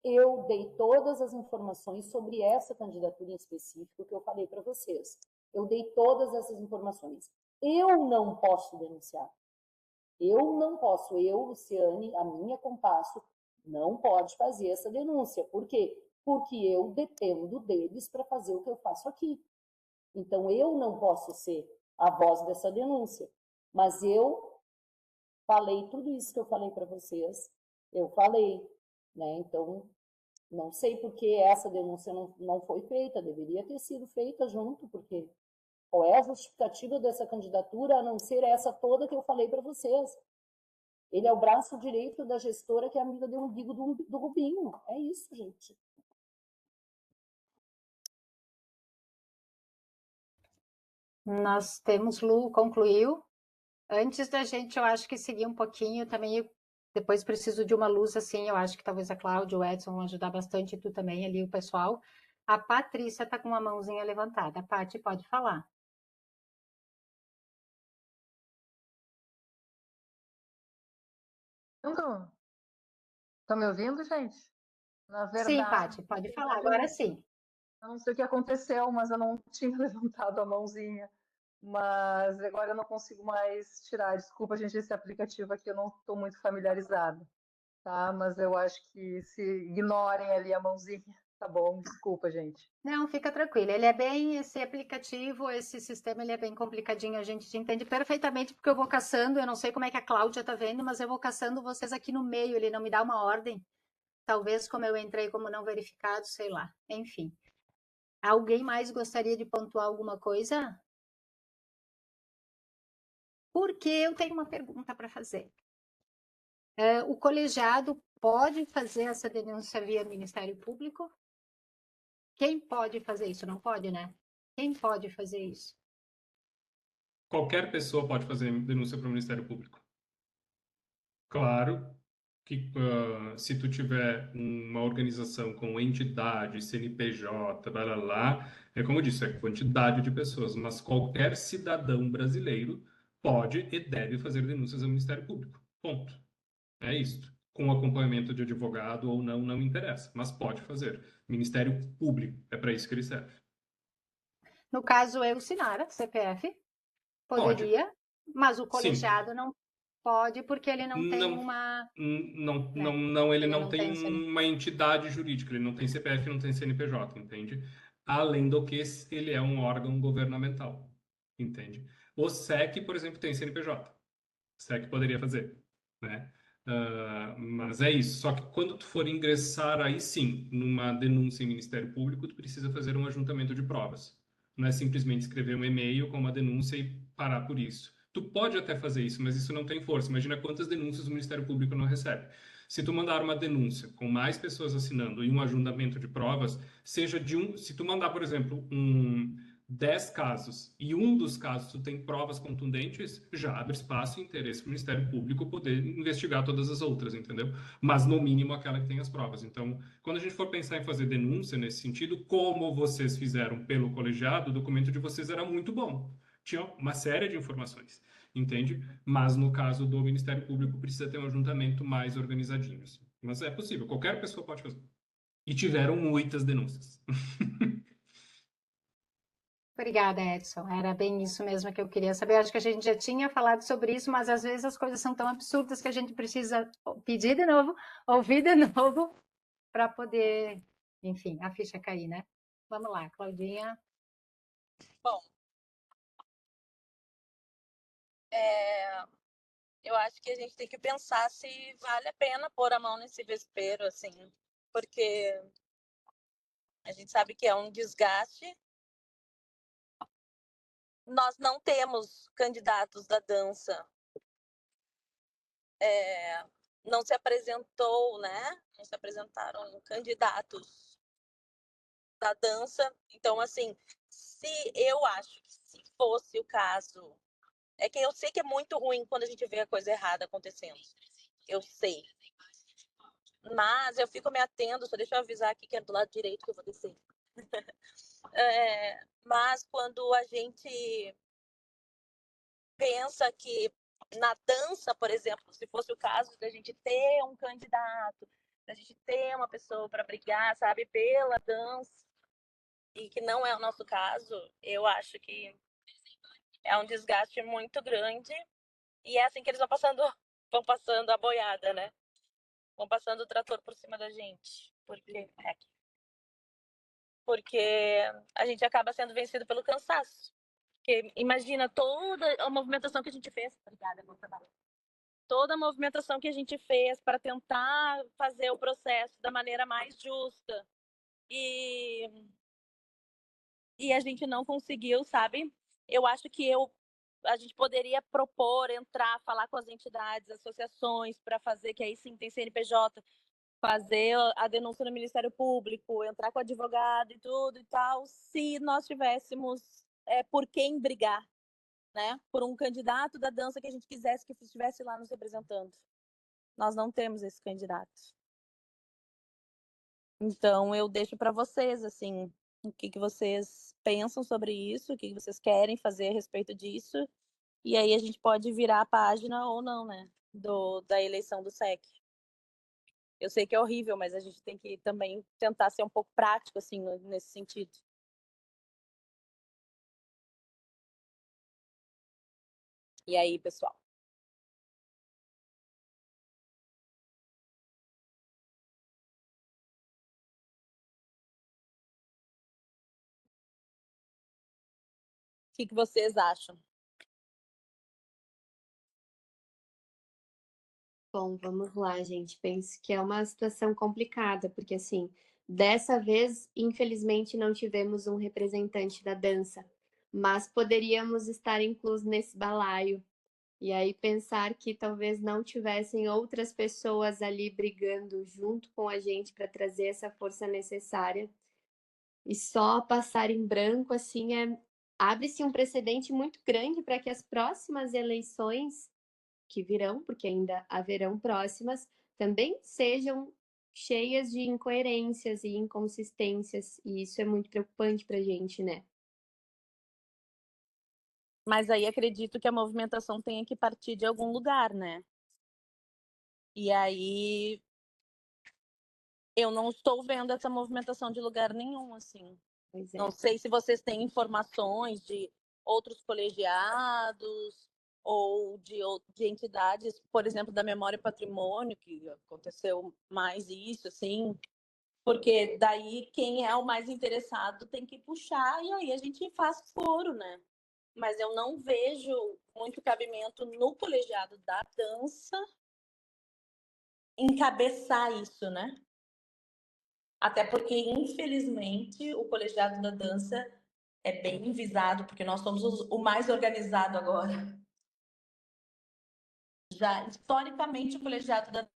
eu dei todas as informações sobre essa candidatura em específico que eu falei para vocês. Eu dei todas essas informações. Eu não posso denunciar. Eu não posso, Luciane, a minha Compasso, não pode fazer essa denúncia. Por quê? Porque eu dependo deles para fazer o que eu faço aqui. Então, eu não posso ser a voz dessa denúncia. Mas eu falei tudo isso que eu falei para vocês, eu falei, né? Então, não sei por que essa denúncia não foi feita, deveria ter sido feita junto, porque qual é a justificativa dessa candidatura a não ser essa toda que eu falei para vocês? Ele é o braço direito da gestora que é amiga do umbigo do Rubinho. É isso, gente. Nós temos, Lu, concluiu. Antes da gente, eu acho que seguir um pouquinho também, depois preciso de uma luz assim, eu acho que talvez a Cláudia, o Edson vão ajudar bastante, e tu também ali, o pessoal. A Patrícia está com uma mãozinha levantada. A Paty, pode falar. Estão me ouvindo, gente? Na Sim, verdade, Paty, pode falar, agora sim. eu não sei o que aconteceu, mas eu não tinha levantado a mãozinha. Mas agora eu não consigo mais tirar. Desculpa, gente, esse aplicativo aqui eu não estou muito familiarizada, tá? Mas eu acho que se ignorem ali a mãozinha, tá bom? Desculpa, gente. Não, fica tranquilo. Ele é bem, esse aplicativo, esse sistema, ele é bem complicadinho. A gente entende perfeitamente porque eu vou caçando. Eu não sei como é que a Cláudia tá vendo, mas eu vou caçando vocês aqui no meio. Ele não me dá uma ordem. Talvez como eu entrei como não verificado, sei lá. Enfim. Alguém mais gostaria de pontuar alguma coisa? Porque eu tenho uma pergunta para fazer. O colegiado pode fazer essa denúncia via Ministério Público? Quem pode fazer isso? Não pode, né? Quem pode fazer isso? Qualquer pessoa pode fazer denúncia para o Ministério Público. Claro que se tu tiver uma organização com entidade, CNPJ, blá, blá, blá, é como eu disse, é quantidade de pessoas, mas qualquer cidadão brasileiro pode e deve fazer denúncias ao Ministério Público. Ponto. É isso. Com acompanhamento de advogado ou não, não interessa, mas pode fazer. Ministério Público, é para isso que ele serve. No caso, eu, Sinara, CPF, poderia, mas o colegiado Sim. não pode porque ele não tem Não, uma... ele não tem tem uma entidade jurídica, ele não tem CPF, não tem CNPJ, entende? Além do que ele é um órgão governamental, entende? O SEC, por exemplo, tem CNPJ. O SEC poderia fazer, né? Mas é isso. Só que quando tu for ingressar aí sim, numa denúncia em Ministério Público, tu precisa fazer um ajuntamento de provas. Não é simplesmente escrever um e-mail com uma denúncia e parar por isso. Tu pode até fazer isso, mas isso não tem força. Imagina quantas denúncias o Ministério Público não recebe. Se tu mandar uma denúncia com mais pessoas assinando e um ajuntamento de provas, se tu mandar, por exemplo, 10 casos e um dos casos tu tem provas contundentes, já abre espaço e interesse para o Ministério Público poder investigar todas as outras, entendeu? Mas no mínimo aquela que tem as provas. Então, quando a gente for pensar em fazer denúncia nesse sentido, como vocês fizeram pelo colegiado, o documento de vocês era muito bom. Tinha uma série de informações, entende? Mas no caso do Ministério Público precisa ter um ajuntamento mais organizadinho. Assim. Mas é possível, qualquer pessoa pode fazer. E tiveram muitas denúncias. Obrigada, Edson. Era bem isso mesmo que eu queria saber. Acho que a gente já tinha falado sobre isso, mas às vezes as coisas são tão absurdas que a gente precisa pedir de novo, ouvir de novo, para poder, enfim, a ficha cair, né? Vamos lá, Claudinha. Bom, eu acho que a gente tem que pensar se vale a pena pôr a mão nesse vespeiro, assim, porque a gente sabe que é um desgaste. Nós não temos candidatos da dança. Não se apresentou, né? Não se apresentaram candidatos da dança. Então, assim, eu acho que se fosse o caso... É que eu sei que é muito ruim quando a gente vê a coisa errada acontecendo. Eu sei. Mas eu fico me atendo, só deixa eu avisar aqui que é do lado direito que eu vou descer. Mas quando a gente pensa que na dança, por exemplo, se fosse o caso da gente ter um candidato, da gente ter uma pessoa para brigar, sabe, pela dança, e que não é o nosso caso, eu acho que é um desgaste muito grande. E é assim que eles vão passando a boiada, né? Vão passando o trator por cima da gente. Porque a gente acaba sendo vencido pelo cansaço. Porque imagina toda a movimentação que a gente fez. Obrigada, bom trabalho. Toda a movimentação que a gente fez para tentar fazer o processo da maneira mais justa. E a gente não conseguiu, sabe? Eu acho que a gente poderia propor, entrar, falar com as entidades, associações, para fazer, que aí sim tem CNPJ, fazer a denúncia no Ministério Público, entrar com o advogado e tudo e tal, se nós tivéssemos por quem brigar, né? Por um candidato da dança que a gente quisesse que estivesse lá nos representando. Nós não temos esse candidato. Então, eu deixo para vocês, assim, o que vocês pensam sobre isso, o que vocês querem fazer a respeito disso. E aí a gente pode virar a página ou não, né? Da eleição do SEC. Eu sei que é horrível, mas a gente tem que também tentar ser um pouco prático, assim, nesse sentido. E aí, pessoal? O que vocês acham? Bom, vamos lá, gente. Penso que é uma situação complicada, porque assim, dessa vez, infelizmente, não tivemos um representante da dança, mas poderíamos estar inclusos nesse balaio. E aí pensar que talvez não tivessem outras pessoas ali brigando junto com a gente para trazer essa força necessária. E só passar em branco, assim, abre-se um precedente muito grande para que as próximas eleições que virão, porque ainda haverão próximas, também sejam cheias de incoerências e inconsistências, e isso é muito preocupante para a gente, né? Mas aí acredito que a movimentação tenha que partir de algum lugar, né? E aí eu não estou vendo essa movimentação de lugar nenhum, assim. Pois é. Não sei se vocês têm informações de outros colegiados ou de entidades, por exemplo, da Memória e Patrimônio, que aconteceu mais isso, assim, porque daí quem é o mais interessado tem que puxar e aí a gente faz foro, né? Mas eu não vejo muito cabimento no colegiado da dança encabeçar isso, né? Até porque, infelizmente, o colegiado da dança é bem visado, porque nós somos o mais organizado agora. Já, historicamente, o colegiado da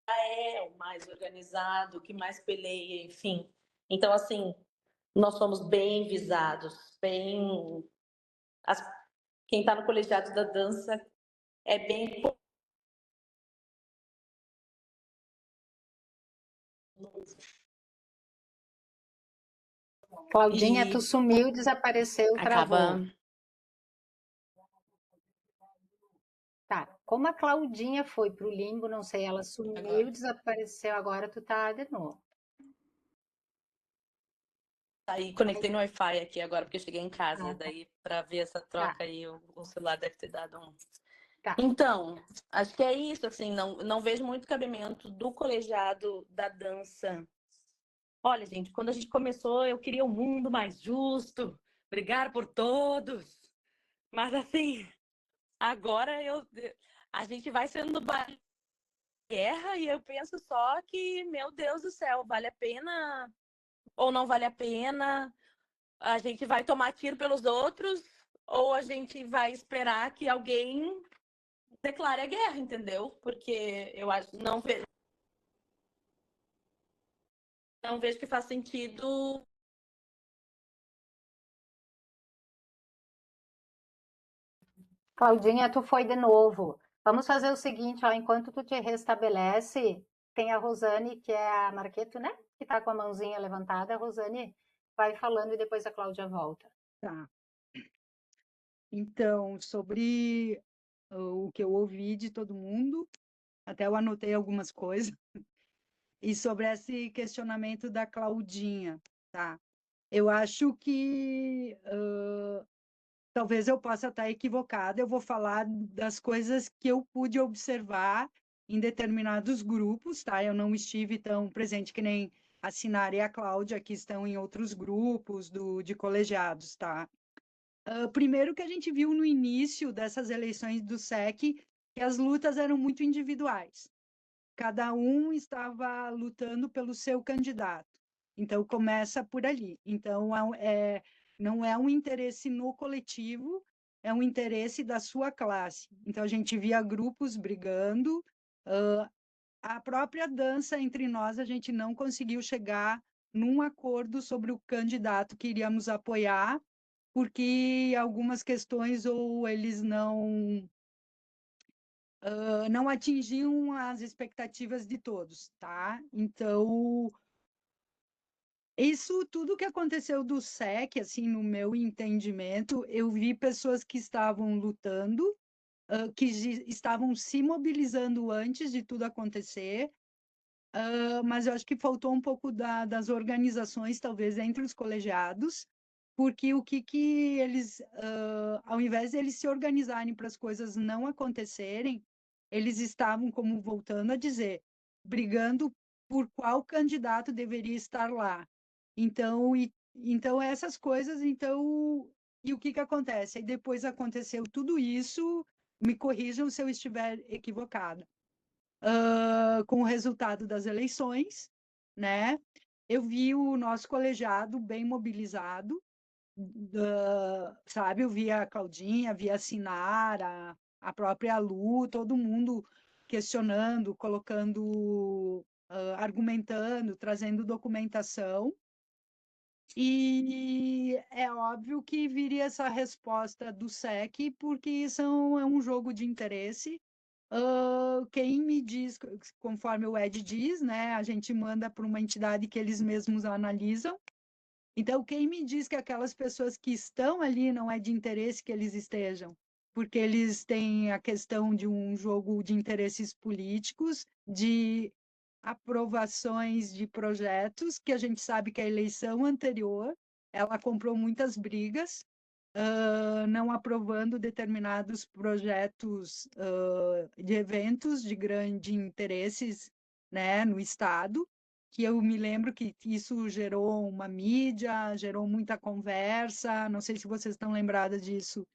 é o mais organizado, o que mais peleia, enfim. Então, assim, nós somos bem visados, bem... Quem está no colegiado da dança é bem... Claudinha, E tu sumiu, desapareceu, acaba... travou. Tá, como a Claudinha foi pro limbo, não sei, ela sumiu, Agora. desapareceu, agora tu tá de novo. Aí conectei no Wi-Fi aqui agora, porque eu cheguei em casa, Ah, e daí para ver essa troca aí, o celular deve ter dado um... tá. Então, acho que é isso, assim, não vejo muito cabimento do colegiado da dança. Olha, gente, quando a gente começou, eu queria um mundo mais justo, brigar por todos. Mas, assim, agora a gente vai sendo guerra e eu penso só que, meu Deus do céu, vale a pena ou não vale a pena? A gente vai tomar tiro pelos outros ou a gente vai esperar que alguém declare a guerra, entendeu? Porque eu acho não vejo que faz sentido. Claudinha, tu foi de novo. Vamos fazer o seguinte, ó, enquanto tu te restabelece, tem a Rosane, que é a Marqueto, né? Que tá com a mãozinha levantada. A Rosane vai falando e depois a Cláudia volta. Tá. Então, sobre o que eu ouvi de todo mundo, até eu anotei algumas coisas, e sobre esse questionamento da Claudinha, tá? Eu acho que talvez eu possa estar equivocada, eu vou falar das coisas que eu pude observar em determinados grupos, tá? Eu não estive tão presente que nem a Sinara e a Cláudia, que estão em outros grupos de colegiados, tá? Primeiro que a gente viu no início dessas eleições do SEC que as lutas eram muito individuais. Cada um estava lutando pelo seu candidato. Então, começa por ali. Então, não é um interesse no coletivo, é um interesse da sua classe. Então, a gente via grupos brigando. A própria dança entre nós, a gente não conseguiu chegar num acordo sobre o candidato que iríamos apoiar, porque algumas questões ou eles não atingiam as expectativas de todos, tá? Então, isso tudo que aconteceu do SEC, assim, no meu entendimento, eu vi pessoas que estavam lutando, que estavam se mobilizando antes de tudo acontecer, mas eu acho que faltou um pouco das organizações, talvez, entre os colegiados, porque o que eles, ao invés de eles se organizarem para as coisas não acontecerem, eles estavam, como voltando a dizer, brigando por qual candidato deveria estar lá. Então essas coisas, e o que acontece? Aí depois aconteceu tudo isso, me corrijam se eu estiver equivocada. Com o resultado das eleições, né? Eu vi o nosso colegiado bem mobilizado, sabe? Eu vi a Claudinha, vi a Sinara, a própria Lu, todo mundo questionando, colocando, argumentando, trazendo documentação. E é óbvio que viria essa resposta do SEC, porque é um jogo de interesse. Quem me diz, conforme o Ed diz, né, a gente manda para uma entidade que eles mesmos analisam. Então, quem me diz que aquelas pessoas que estão ali não é de interesse que eles estejam, porque eles têm a questão de um jogo de interesses políticos, de aprovações de projetos, que a gente sabe que a eleição anterior ela comprou muitas brigas, não aprovando determinados projetos de eventos de grande interesses, né, no Estado, que eu me lembro que isso gerou uma mídia, gerou muita conversa, não sei se vocês estão lembradas disso,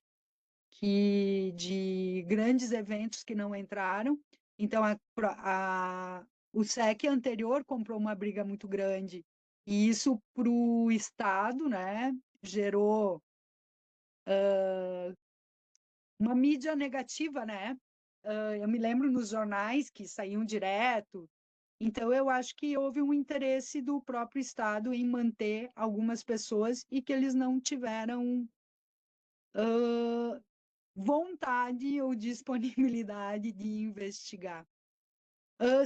que de grandes eventos que não entraram. Então, o SEC anterior comprou uma briga muito grande, e isso para o Estado, né, gerou uma mídia negativa, né? Eu me lembro nos jornais que saíam direto. Então, eu acho que houve um interesse do próprio Estado em manter algumas pessoas e que eles não tiveram vontade ou disponibilidade de investigar.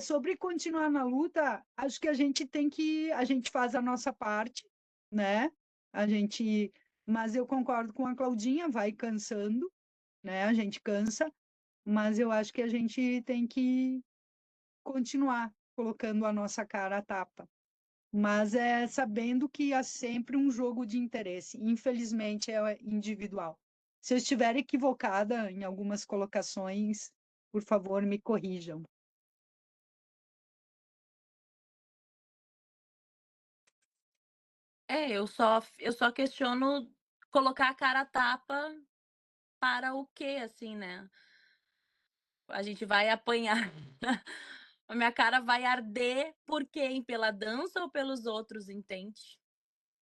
Sobre continuar na luta, acho que a gente faz a nossa parte, né? Mas eu concordo com a Claudinha, vai cansando, né? A gente cansa, mas eu acho que a gente tem que continuar colocando a nossa cara à tapa. Mas é sabendo que há sempre um jogo de interesse. Infelizmente, é individual. Se eu estiver equivocada em algumas colocações, por favor, me corrijam. Eu só questiono colocar a cara a tapa para o quê, assim, né? A gente vai apanhar. A minha cara vai arder por quem? Pela dança ou pelos outros, entende?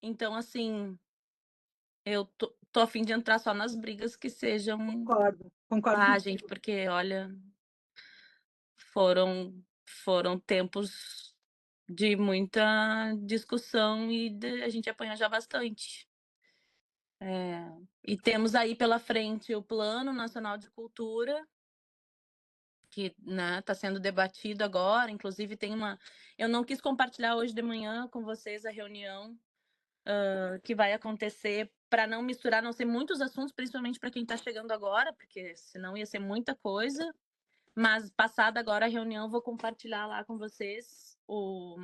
Então, assim, eu tô a fim de entrar só nas brigas que sejam. Concordo. Gente, porque, olha, foram tempos de muita discussão e a gente apanhou já bastante. E temos aí pela frente o Plano Nacional de Cultura, que está sendo debatido agora. Inclusive, eu não quis compartilhar hoje de manhã com vocês a reunião que vai acontecer para não misturar, não ser muitos assuntos, principalmente para quem está chegando agora, porque senão ia ser muita coisa. Mas, passada agora a reunião, vou compartilhar lá com vocês o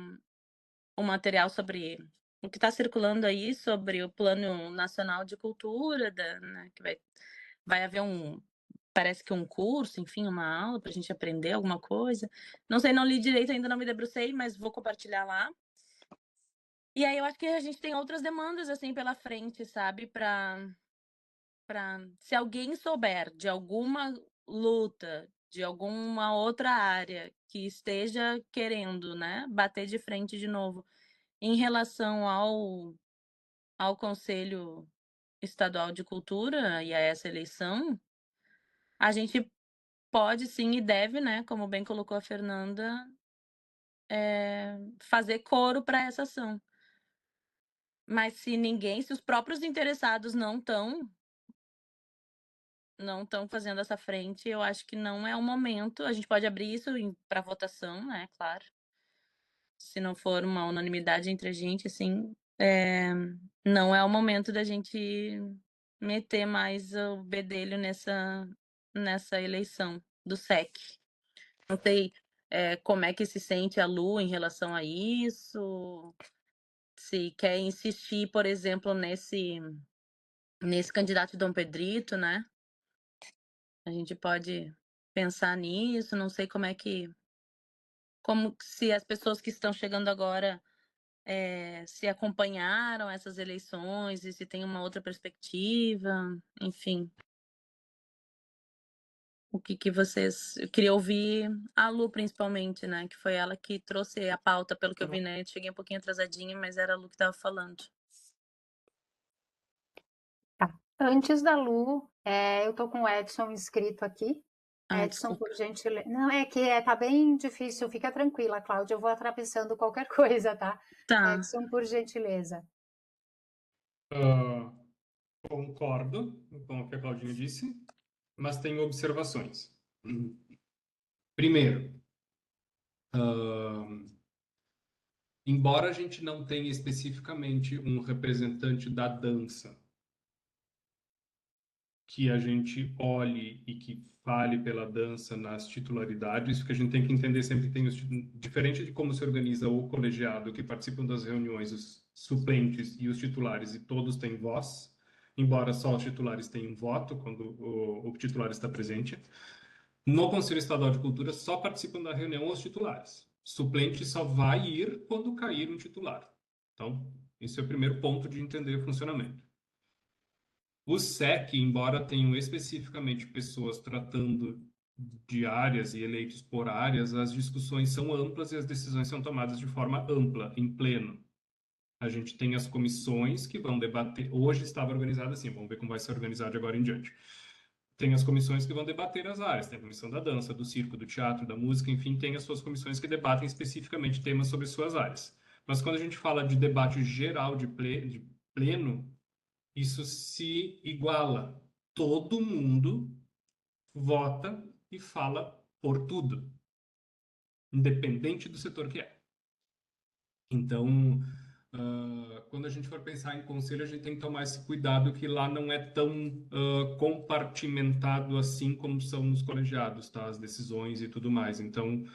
material sobre o que está circulando aí, sobre o Plano Nacional de Cultura, né, que vai haver parece que um curso, enfim, uma aula para a gente aprender alguma coisa. Não sei, não li direito, ainda não me debrucei, mas vou compartilhar lá. E aí eu acho que a gente tem outras demandas, assim, pela frente, sabe? Se alguém souber de alguma luta, de alguma outra área que esteja querendo, né, bater de frente de novo em relação ao Conselho Estadual de Cultura e a essa eleição, a gente pode sim e deve, né, como bem colocou a Fernanda, fazer coro para essa ação. Mas se os próprios interessados não estão fazendo essa frente, eu acho que não é o momento. A gente pode abrir isso para votação, né, claro. Se não for uma unanimidade entre a gente, assim, não é o momento da gente meter mais o bedelho nessa eleição do SEC. Não sei como é que se sente a Lu em relação a isso, se quer insistir, por exemplo, nesse candidato de Dom Pedrito, né? A gente pode pensar nisso, não sei se as pessoas que estão chegando agora se acompanharam essas eleições e se tem uma outra perspectiva, enfim. O que vocês... Eu queria ouvir a Lu, principalmente, né? Que foi ela que trouxe a pauta, pelo que eu vi, né? Eu cheguei um pouquinho atrasadinha, mas era a Lu que estava falando. Tá. Antes da Lu, eu tô com o Edson inscrito aqui. Edson, Desculpa. por gentileza. Não, é que tá bem difícil. Fica tranquila, Cláudia. Eu vou atravessando qualquer coisa, tá? Tá. Edson, por gentileza. Concordo com o que a Claudinha disse, mas tenho observações. Primeiro, embora a gente não tenha especificamente um representante da dança que a gente olhe e que fale pela dança nas titularidades, porque a gente tem que entender sempre que tem diferente de como se organiza o colegiado, que participam das reuniões, os suplentes e os titulares, e todos têm voz, embora só os titulares tenham voto quando o titular está presente. No Conselho Estadual de Cultura só participam da reunião os titulares. Suplente só vai ir quando cair um titular. Então, esse é o primeiro ponto de entender o funcionamento. O SEC, embora tenham especificamente pessoas tratando de áreas e eleitos por áreas, as discussões são amplas e as decisões são tomadas de forma ampla, em pleno. A gente tem as comissões que vão debater. Hoje estava organizada assim, vamos ver como vai ser organizado de agora em diante. Tem as comissões que vão debater as áreas. Tem a comissão da dança, do circo, do teatro, da música, enfim, tem as suas comissões que debatem especificamente temas sobre suas áreas. Mas quando a gente fala de debate geral, de pleno, isso se iguala. Todo mundo vota e fala por tudo, independente do setor que é. Então, quando a gente for pensar em conselho, a gente tem que tomar esse cuidado que lá não é tão compartimentado assim como são nos colegiados, tá? As decisões e tudo mais. Então,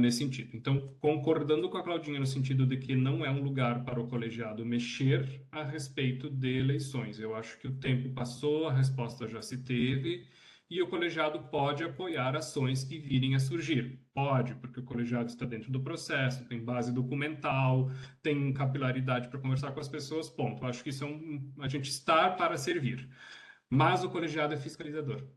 nesse sentido. Então, concordando com a Claudinha no sentido de que não é um lugar para o colegiado mexer a respeito de eleições. Eu acho que o tempo passou, a resposta já se teve, e o colegiado pode apoiar ações que virem a surgir. Pode, porque o colegiado está dentro do processo, tem base documental, tem capilaridade para conversar com as pessoas, ponto. Eu acho que isso é a gente está para servir. Mas o colegiado é fiscalizador.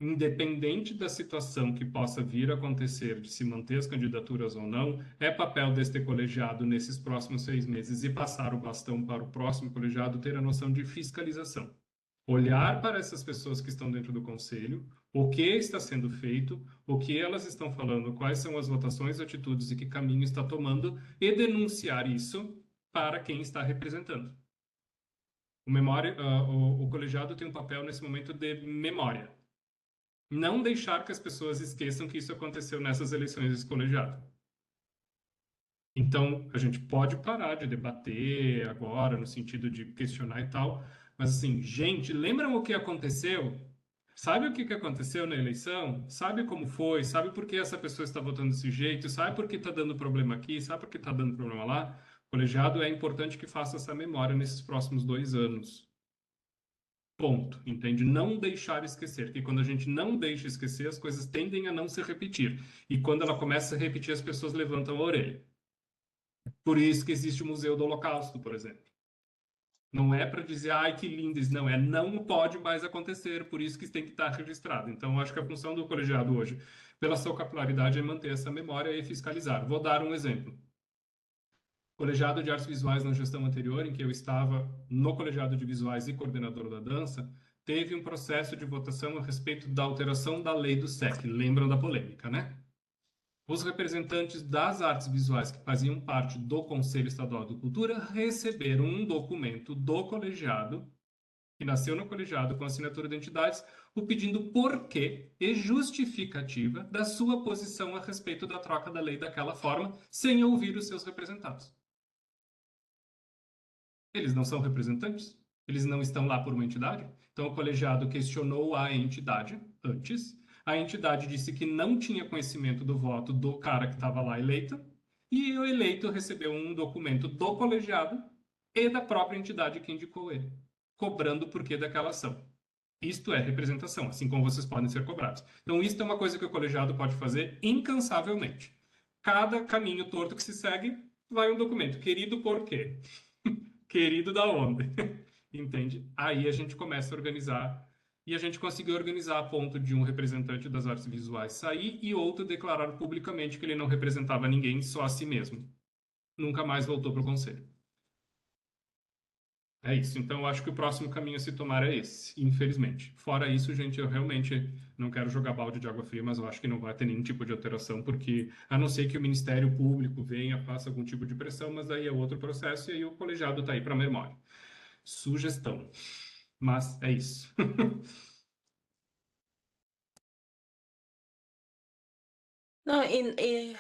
Independente da situação que possa vir a acontecer, de se manter as candidaturas ou não, é papel deste colegiado nesses próximos 6 meses e passar o bastão para o próximo colegiado ter a noção de fiscalização. Olhar para essas pessoas que estão dentro do conselho, o que está sendo feito, o que elas estão falando, quais são as votações, atitudes e que caminho está tomando e denunciar isso para quem está representando. O colegiado tem um papel nesse momento de memória. Não deixar que as pessoas esqueçam que isso aconteceu nessas eleições desse colegiado. Então, a gente pode parar de debater agora, no sentido de questionar e tal, mas assim, gente, lembram o que aconteceu? Sabe o que aconteceu na eleição? Sabe como foi? Sabe por que essa pessoa está votando desse jeito? Sabe por que está dando problema aqui? Sabe por que está dando problema lá? O colegiado é importante que faça essa memória nesses próximos 2 anos. Ponto, entende? Não deixar esquecer, que quando a gente não deixa esquecer, as coisas tendem a não se repetir. E quando ela começa a repetir, as pessoas levantam a orelha. Por isso que existe o Museu do Holocausto, por exemplo. Não é para dizer, ai, que lindo isso, não. Não pode mais acontecer, por isso que isso tem que estar registrado. Então, eu acho que a função do colegiado hoje, pela sua capilaridade, é manter essa memória e fiscalizar. Vou dar um exemplo. Colegiado de Artes Visuais na gestão anterior, em que eu estava no colegiado de visuais e coordenador da dança, teve um processo de votação a respeito da alteração da lei do SEC. Lembram da polêmica, né? Os representantes das artes visuais que faziam parte do Conselho Estadual de Cultura receberam um documento do colegiado, que nasceu no colegiado com assinatura de entidades, o pedindo porquê e justificativa da sua posição a respeito da troca da lei daquela forma, sem ouvir os seus representados. Eles não são representantes? Eles não estão lá por uma entidade? Então, o colegiado questionou a entidade antes. A entidade disse que não tinha conhecimento do voto do cara que estava lá eleito. E o eleito recebeu um documento do colegiado e da própria entidade que indicou ele, cobrando o porquê daquela ação. Isto é representação, assim como vocês podem ser cobrados. Então, isto é uma coisa que o colegiado pode fazer incansavelmente. Cada caminho torto que se segue, vai um documento. Querido, por quê? Querido da onde? Entende? Aí a gente começa a organizar e a gente conseguiu organizar a ponto de um representante das artes visuais sair e outro declarar publicamente que ele não representava ninguém, só a si mesmo. Nunca mais voltou para o conselho. É isso. Então, eu acho que o próximo caminho a se tomar é esse, infelizmente. Fora isso, gente, eu realmente não quero jogar balde de água fria, mas eu acho que não vai ter nenhum tipo de alteração, porque a não ser que o Ministério Público venha, faça algum tipo de pressão, mas daí é outro processo e aí o colegiado está aí para memória. Sugestão. Mas é isso. Não, e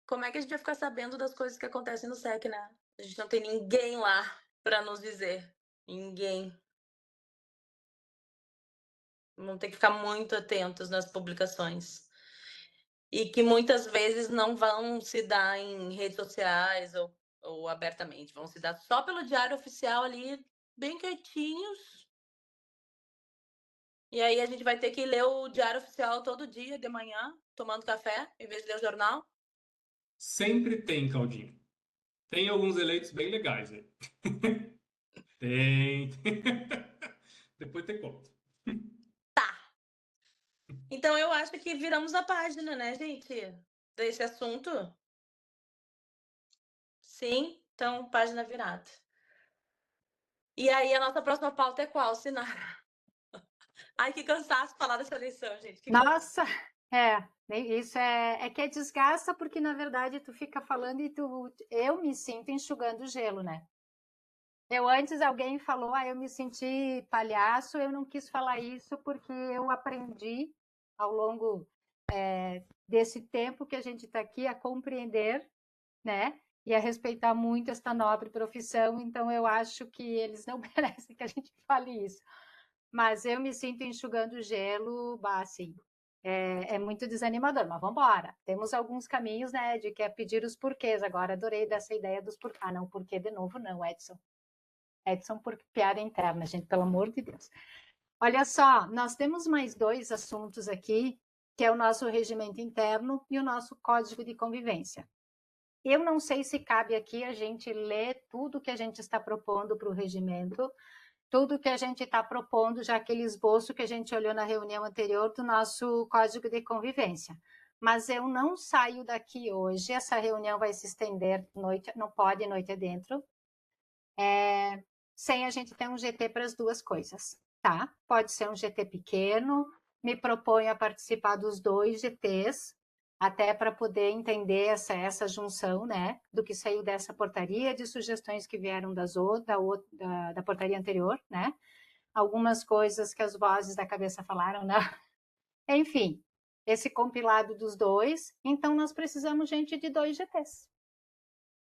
como é que a gente vai ficar sabendo das coisas que acontecem no SEC, né? A gente não tem ninguém lá para nos dizer. Ninguém. Vamos ter que ficar muito atentos nas publicações. E que muitas vezes não vão se dar em redes sociais ou abertamente. Vão se dar só pelo diário oficial ali, bem quietinhos. E aí a gente vai ter que ler o diário oficial todo dia, de manhã, tomando café, em vez de ler o jornal. Sempre tem, Claudinho. Tem alguns eleitos bem legais aí. Tem. Depois tem conta. Então eu acho que viramos a página, né, gente? Desse assunto. Sim? Então, página virada. E aí, a nossa próxima pauta é qual, Sinara? Ai, que cansaço falar dessa eleição, gente. Que Nossa, isso é que desgasta, porque na verdade tu fica falando e eu me sinto enxugando gelo, né? Antes alguém falou, eu me senti palhaço, eu não quis falar isso porque eu aprendi ao longo desse tempo que a gente está aqui a compreender, né? E a respeitar muito esta nobre profissão, então eu acho que eles não merecem que a gente fale isso. Mas eu me sinto enxugando gelo, assim, é muito desanimador, mas vamos embora. Temos alguns caminhos, né, de que é pedir os porquês. Agora adorei dessa ideia dos porquês. Ah, não, porquê de novo não, Edson. Edson, por piada interna, gente, pelo amor de Deus. Olha só, nós temos mais 2 assuntos aqui, que é o nosso regimento interno e o nosso código de convivência. Eu não sei se cabe aqui a gente ler tudo que a gente está propondo para o regimento, tudo que a gente está propondo, já aquele esboço que a gente olhou na reunião anterior do nosso código de convivência. Mas eu não saio daqui hoje, essa reunião vai se estender noite, não pode noite adentro, sem a gente ter um GT para as 2 coisas, tá? Pode ser um GT pequeno, me proponho a participar dos 2 GTs, até para poder entender essa junção, né, do que saiu dessa portaria, de sugestões que vieram da portaria anterior, né? Algumas coisas que as vozes da cabeça falaram, né? Enfim, esse compilado dos 2, então nós precisamos, gente, de 2 GTs.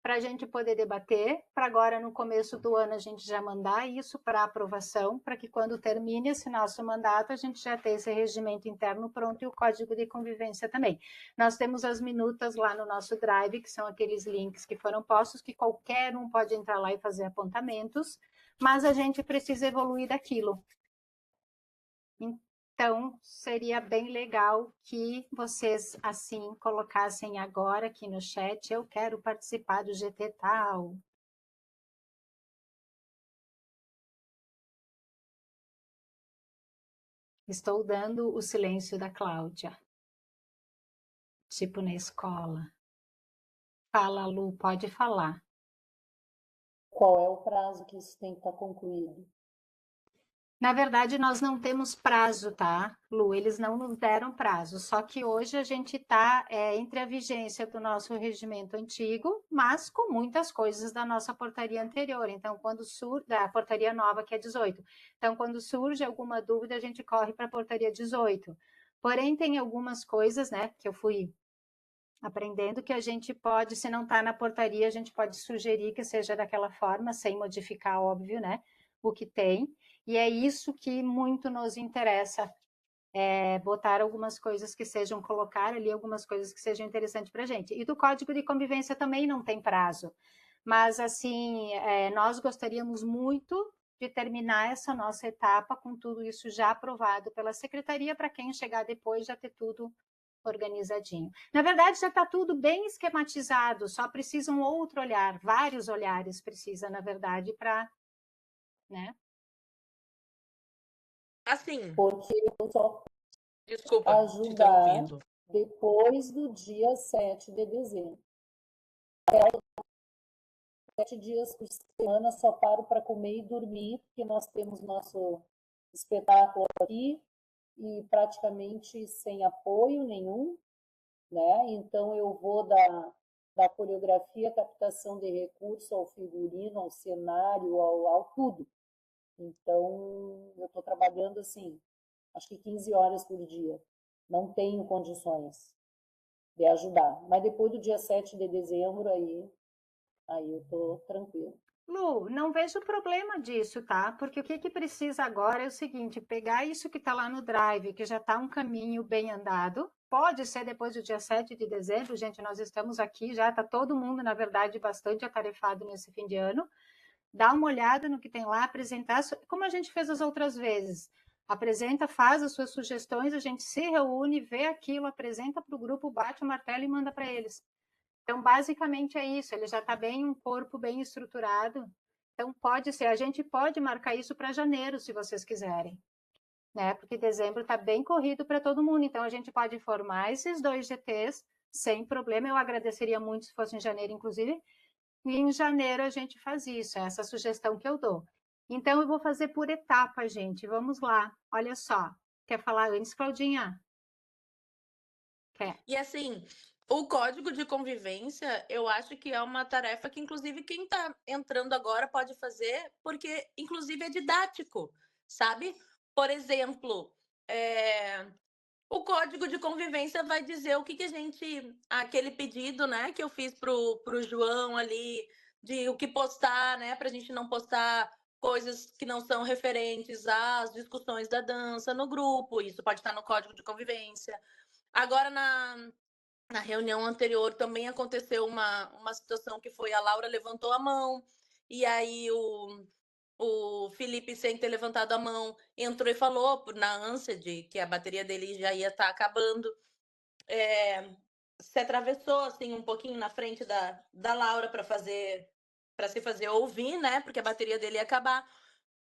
Para a gente poder debater, para agora no começo do ano a gente já mandar isso para aprovação, para que quando termine esse nosso mandato a gente já tenha esse regimento interno pronto e o código de convivência também. Nós temos as minutas lá no nosso Drive, que são aqueles links que foram postos, que qualquer um pode entrar lá e fazer apontamentos, mas a gente precisa evoluir daquilo. Então, seria bem legal que vocês, assim, colocassem agora aqui no chat, eu quero participar do GT tal. Estou dando o silêncio da Cláudia. Tipo na escola. Fala, Lu, pode falar. Qual é o prazo que isso tem que estar concluído? Na verdade, nós não temos prazo, tá, Lu? Eles não nos deram prazo, só que hoje a gente está entre a vigência do nosso regimento antigo, mas com muitas coisas da nossa portaria anterior. Então, quando surge da portaria nova, que é 18. Então, quando surge alguma dúvida, a gente corre para a portaria 18. Porém, tem algumas coisas, né, que eu fui aprendendo que a gente pode, se não está na portaria, a gente pode sugerir que seja daquela forma, sem modificar, óbvio, né, o que tem. E é isso que muito nos interessa, botar algumas coisas que sejam, colocar ali algumas coisas que sejam interessantes para a gente. E do código de convivência também não tem prazo. Mas, assim, nós gostaríamos muito de terminar essa nossa etapa com tudo isso já aprovado pela secretaria, para quem chegar depois já ter tudo organizadinho. Na verdade, já está tudo bem esquematizado, só precisa um outro olhar, vários olhares precisa, na verdade, para, né? Assim, Porque eu só desculpa te ajudar interrompido. depois do dia 7 de dezembro. 7 dias por semana só paro para comer e dormir, porque nós temos nosso espetáculo aqui e praticamente sem apoio nenhum, né? Então eu vou da coreografia, captação de recurso, ao figurino, ao cenário, ao tudo. Então eu estou trabalhando assim, acho que 15 horas por dia. Não tenho condições de ajudar. Mas depois do dia 7 de dezembro, aí eu estou tranquilo. Lu, não vejo problema disso, tá? Porque o que precisa agora é o seguinte, pegar isso que está lá no Drive, que já está um caminho bem andado, pode ser depois do dia 7 de dezembro, gente, nós estamos aqui, já está todo mundo, na verdade, bastante atarefado nesse fim de ano, dá uma olhada no que tem lá, apresentar, como a gente fez as outras vezes, apresenta, faz as suas sugestões, a gente se reúne, vê aquilo, apresenta para o grupo, bate o martelo e manda para eles. Então, basicamente é isso, ele já está bem, um corpo bem estruturado. Então, pode ser, a gente pode marcar isso para janeiro, se vocês quiserem, né? Porque dezembro está bem corrido para todo mundo, então a gente pode formar esses 2 GTs sem problema. Eu agradeceria muito se fosse em janeiro, inclusive, E em janeiro a gente faz isso, é essa sugestão que eu dou. Então, eu vou fazer por etapa, gente. Vamos lá. Olha só. Quer falar antes, Claudinha? Quer? E assim, o código de convivência, eu acho que é uma tarefa que, inclusive, quem está entrando agora pode fazer, porque, inclusive, é didático, sabe? Por exemplo, o código de convivência vai dizer o que a gente. Aquele pedido, né, que eu fiz pro João ali, de o que postar, né, para a gente não postar coisas que não são referentes às discussões da dança no grupo. Isso pode estar no código de convivência. Agora, na reunião anterior, também aconteceu uma situação que foi a Laura levantou a mão, e aí o Felipe, sem ter levantado a mão, entrou e falou, na ânsia de que a bateria dele já ia estar acabando, se atravessou assim um pouquinho na frente da Laura para se fazer ouvir, né? Porque a bateria dele ia acabar.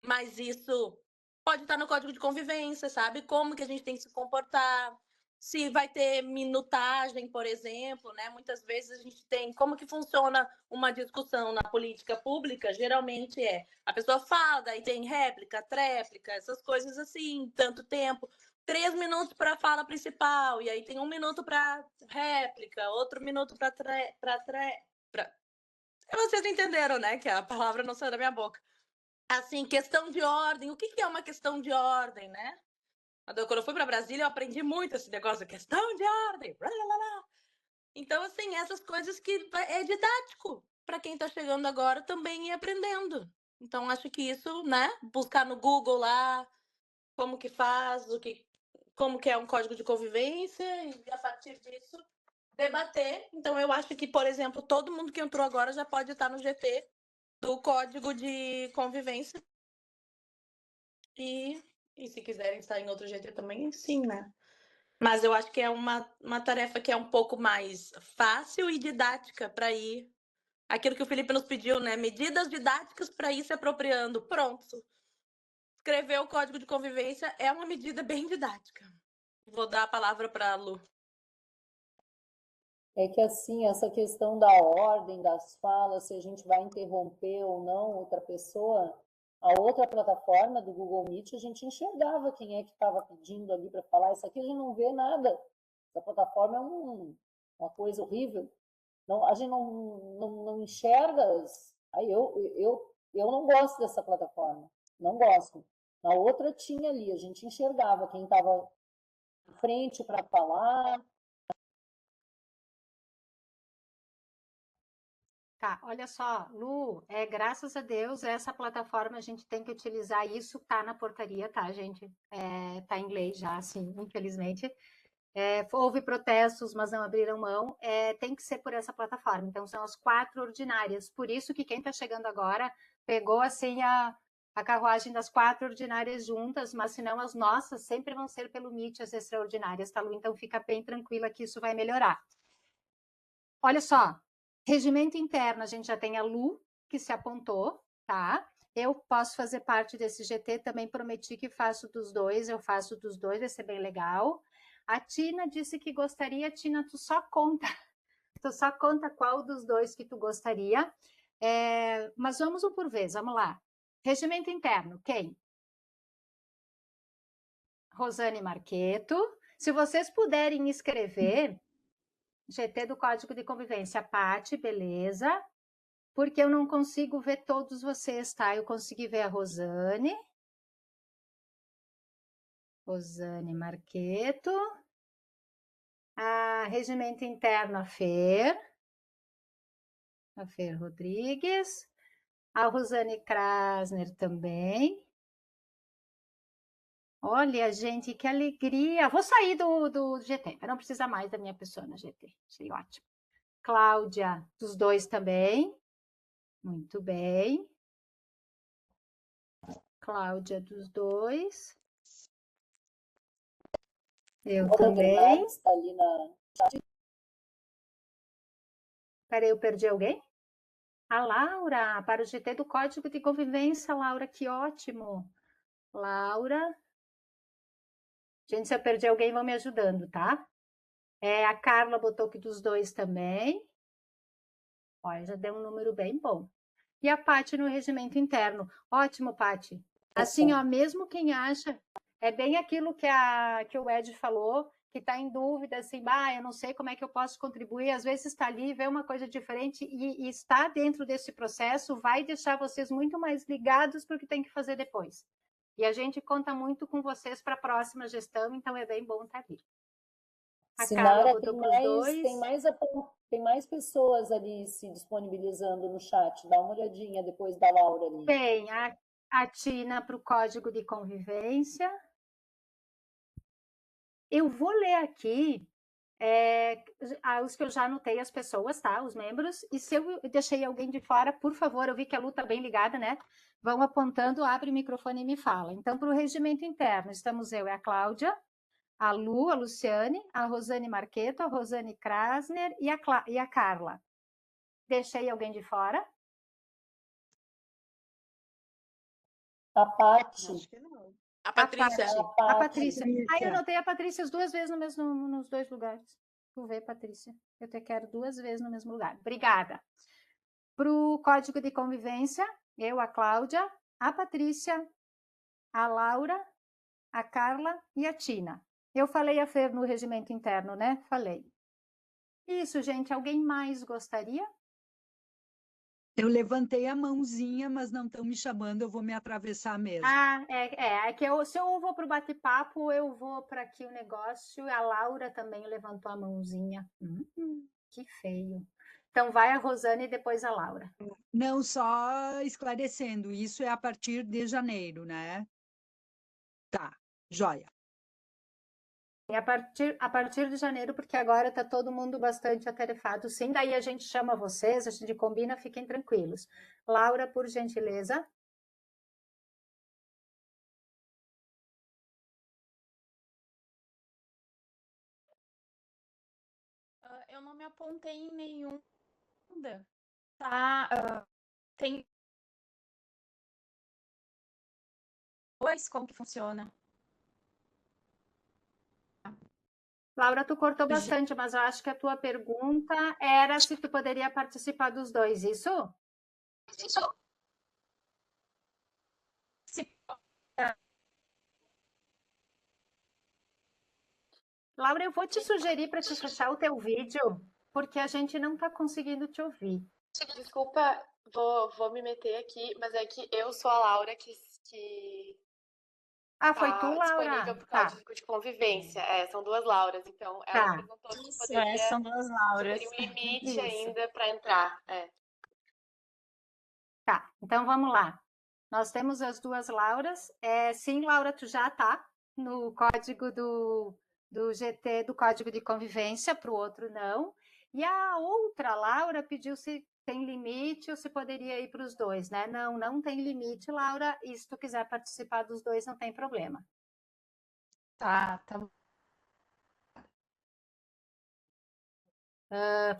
Mas isso pode estar no código de convivência, sabe? Como que a gente tem que se comportar, se vai ter minutagem, por exemplo, né? Muitas vezes a gente tem como que funciona uma discussão na política pública, geralmente a pessoa fala, daí tem réplica, tréplica, essas coisas assim, tanto tempo. 3 minutos para a fala principal, e aí tem 1 minuto para réplica, outro minuto para Vocês entenderam, né? Que a palavra não saiu da minha boca. Assim, questão de ordem. O que é uma questão de ordem, né? Quando eu fui para Brasília, eu aprendi muito esse negócio, questão de ordem. Então, assim, essas coisas que é didático para quem está chegando agora também ir aprendendo. Então, acho que isso, né? Buscar no Google lá como que faz, como que é um código de convivência e a partir disso debater. Então, eu acho que, por exemplo, todo mundo que entrou agora já pode estar no GT do código de convivência. E se quiserem estar em outro GT também, sim, né? Mas eu acho que é uma tarefa que é um pouco mais fácil e didática para ir. Aquilo que o Felipe nos pediu, né? Medidas didáticas para ir se apropriando. Pronto. Escrever o código de convivência é uma medida bem didática. Vou dar a palavra para a Lu. É que assim, essa questão da ordem das falas, se a gente vai interromper ou não outra pessoa, a outra plataforma do Google Meet, a gente enxergava quem é que estava pedindo ali para falar. Isso aqui a gente não vê nada. Essa plataforma é uma coisa horrível. Não, a gente não enxerga. Aí eu não gosto dessa plataforma. Não gosto. Na outra tinha ali, a gente enxergava quem estava à frente para falar. Tá, olha só, Lu, graças a Deus, essa plataforma a gente tem que utilizar, isso tá na portaria, tá, gente? Tá em inglês já, assim, infelizmente. Houve protestos, mas não abriram mão, tem que ser por essa plataforma. Então, são as 4 ordinárias. Por isso que quem está chegando agora pegou, assim, a carruagem das 4 ordinárias juntas, mas senão as nossas sempre vão ser pelo Meet, as extraordinárias, tá, Lu? Então, fica bem tranquila que isso vai melhorar. Olha só, regimento interno, a gente já tem a Lu, que se apontou, tá? Eu posso fazer parte desse GT, também prometi que faço dos dois, eu faço dos dois, vai ser bem legal. A Tina disse que gostaria. Tina, tu só conta qual dos dois que tu gostaria. Mas vamos um por vez, vamos lá. Regimento interno, quem? Rosane Marqueto. Se vocês puderem escrever, GT do Código de Convivência, Pati, beleza? Porque eu não consigo ver todos vocês, tá? Eu consegui ver a Rosane. Rosane Marqueto. A Regimento Interno, a Fer Rodrigues. A Rosane Krasner também. Olha, gente, que alegria. Vou sair do GT, para não precisar mais da minha pessoa no GT. Achei ótimo. Cláudia, dos dois também. Muito bem. Cláudia, dos dois. Eu também. Está ali na... Peraí, eu perdi alguém? A Laura, para o GT do Código de Convivência, Laura, que ótimo. Laura. Gente, se eu perdi alguém, vão me ajudando, tá? A Carla botou que dos dois também. Olha, já deu um número bem bom. E a Paty no regimento interno. Ótimo, Paty. Assim, ó, mesmo quem acha, é bem aquilo que o Ed falou, que está em dúvida, assim, eu não sei como é que eu posso contribuir, às vezes está ali, vê uma coisa diferente e está dentro desse processo, vai deixar vocês muito mais ligados para o que tem que fazer depois. E a gente conta muito com vocês para a próxima gestão, então é bem bom estar ali. A Carla Sinara, botou para os dois. tem mais pessoas ali se disponibilizando no chat. Dá uma olhadinha depois da Laura ali. Tem a Tina para o código de convivência. Eu vou ler aqui os que eu já anotei as pessoas, tá? Os membros. E se eu deixei alguém de fora, por favor, eu vi que a Lu está bem ligada, né? Vão apontando, abre o microfone e me fala. Então, para o regimento interno, estamos eu e a Cláudia, a Lu, a Luciane, a Rosane Marqueto, a Rosane Krasner e a Carla. Deixei alguém de fora? A Paty. Acho que não. A Patrícia. A Patrícia. Eu anotei a Patrícia as 2 vezes nos 2 lugares. Tu vê, Patrícia. Eu te quero 2 vezes no mesmo lugar. Obrigada. Para o código de convivência, eu, a Cláudia, a Patrícia, a Laura, a Carla e a Tina. Eu falei a Fer no regimento interno, né? Falei. Isso, gente. Alguém mais gostaria? Eu levantei a mãozinha, mas não estão me chamando, eu vou me atravessar mesmo. É que se eu vou para o bate-papo, eu vou para aqui o negócio. A Laura também levantou a mãozinha. Que feio. Então vai a Rosane e depois a Laura. Não, só esclarecendo, isso é a partir de janeiro, né? Tá, joia. E a partir de janeiro, porque agora está todo mundo bastante atarefado, sim. Daí a gente chama vocês, a gente combina, fiquem tranquilos. Laura, por gentileza. Eu não me apontei em nenhum ainda. Tá? Tem dois, como que funciona? Laura, tu cortou bastante, mas eu acho que a tua pergunta era se tu poderia participar dos 2, isso? Se Laura, eu vou te sugerir para te fechar o teu vídeo, porque a gente não está conseguindo te ouvir. Desculpa, vou me meter aqui, mas é que eu sou a Laura que Foi tu, Laura? disponível para o código de convivência. São 2 Lauras, então ela perguntou se Isso, poderia, são 2 Lauras. se teria um limite Isso. ainda para entrar. Tá, então vamos lá. Nós temos as 2 Lauras. Sim, Laura, tu já tá no código do GT, do código de convivência, para o outro não. E a outra Laura pediu se tem limite ou se poderia ir para os 2, né? Não tem limite, Laura. E se tu quiser participar dos 2, não tem problema. Tá.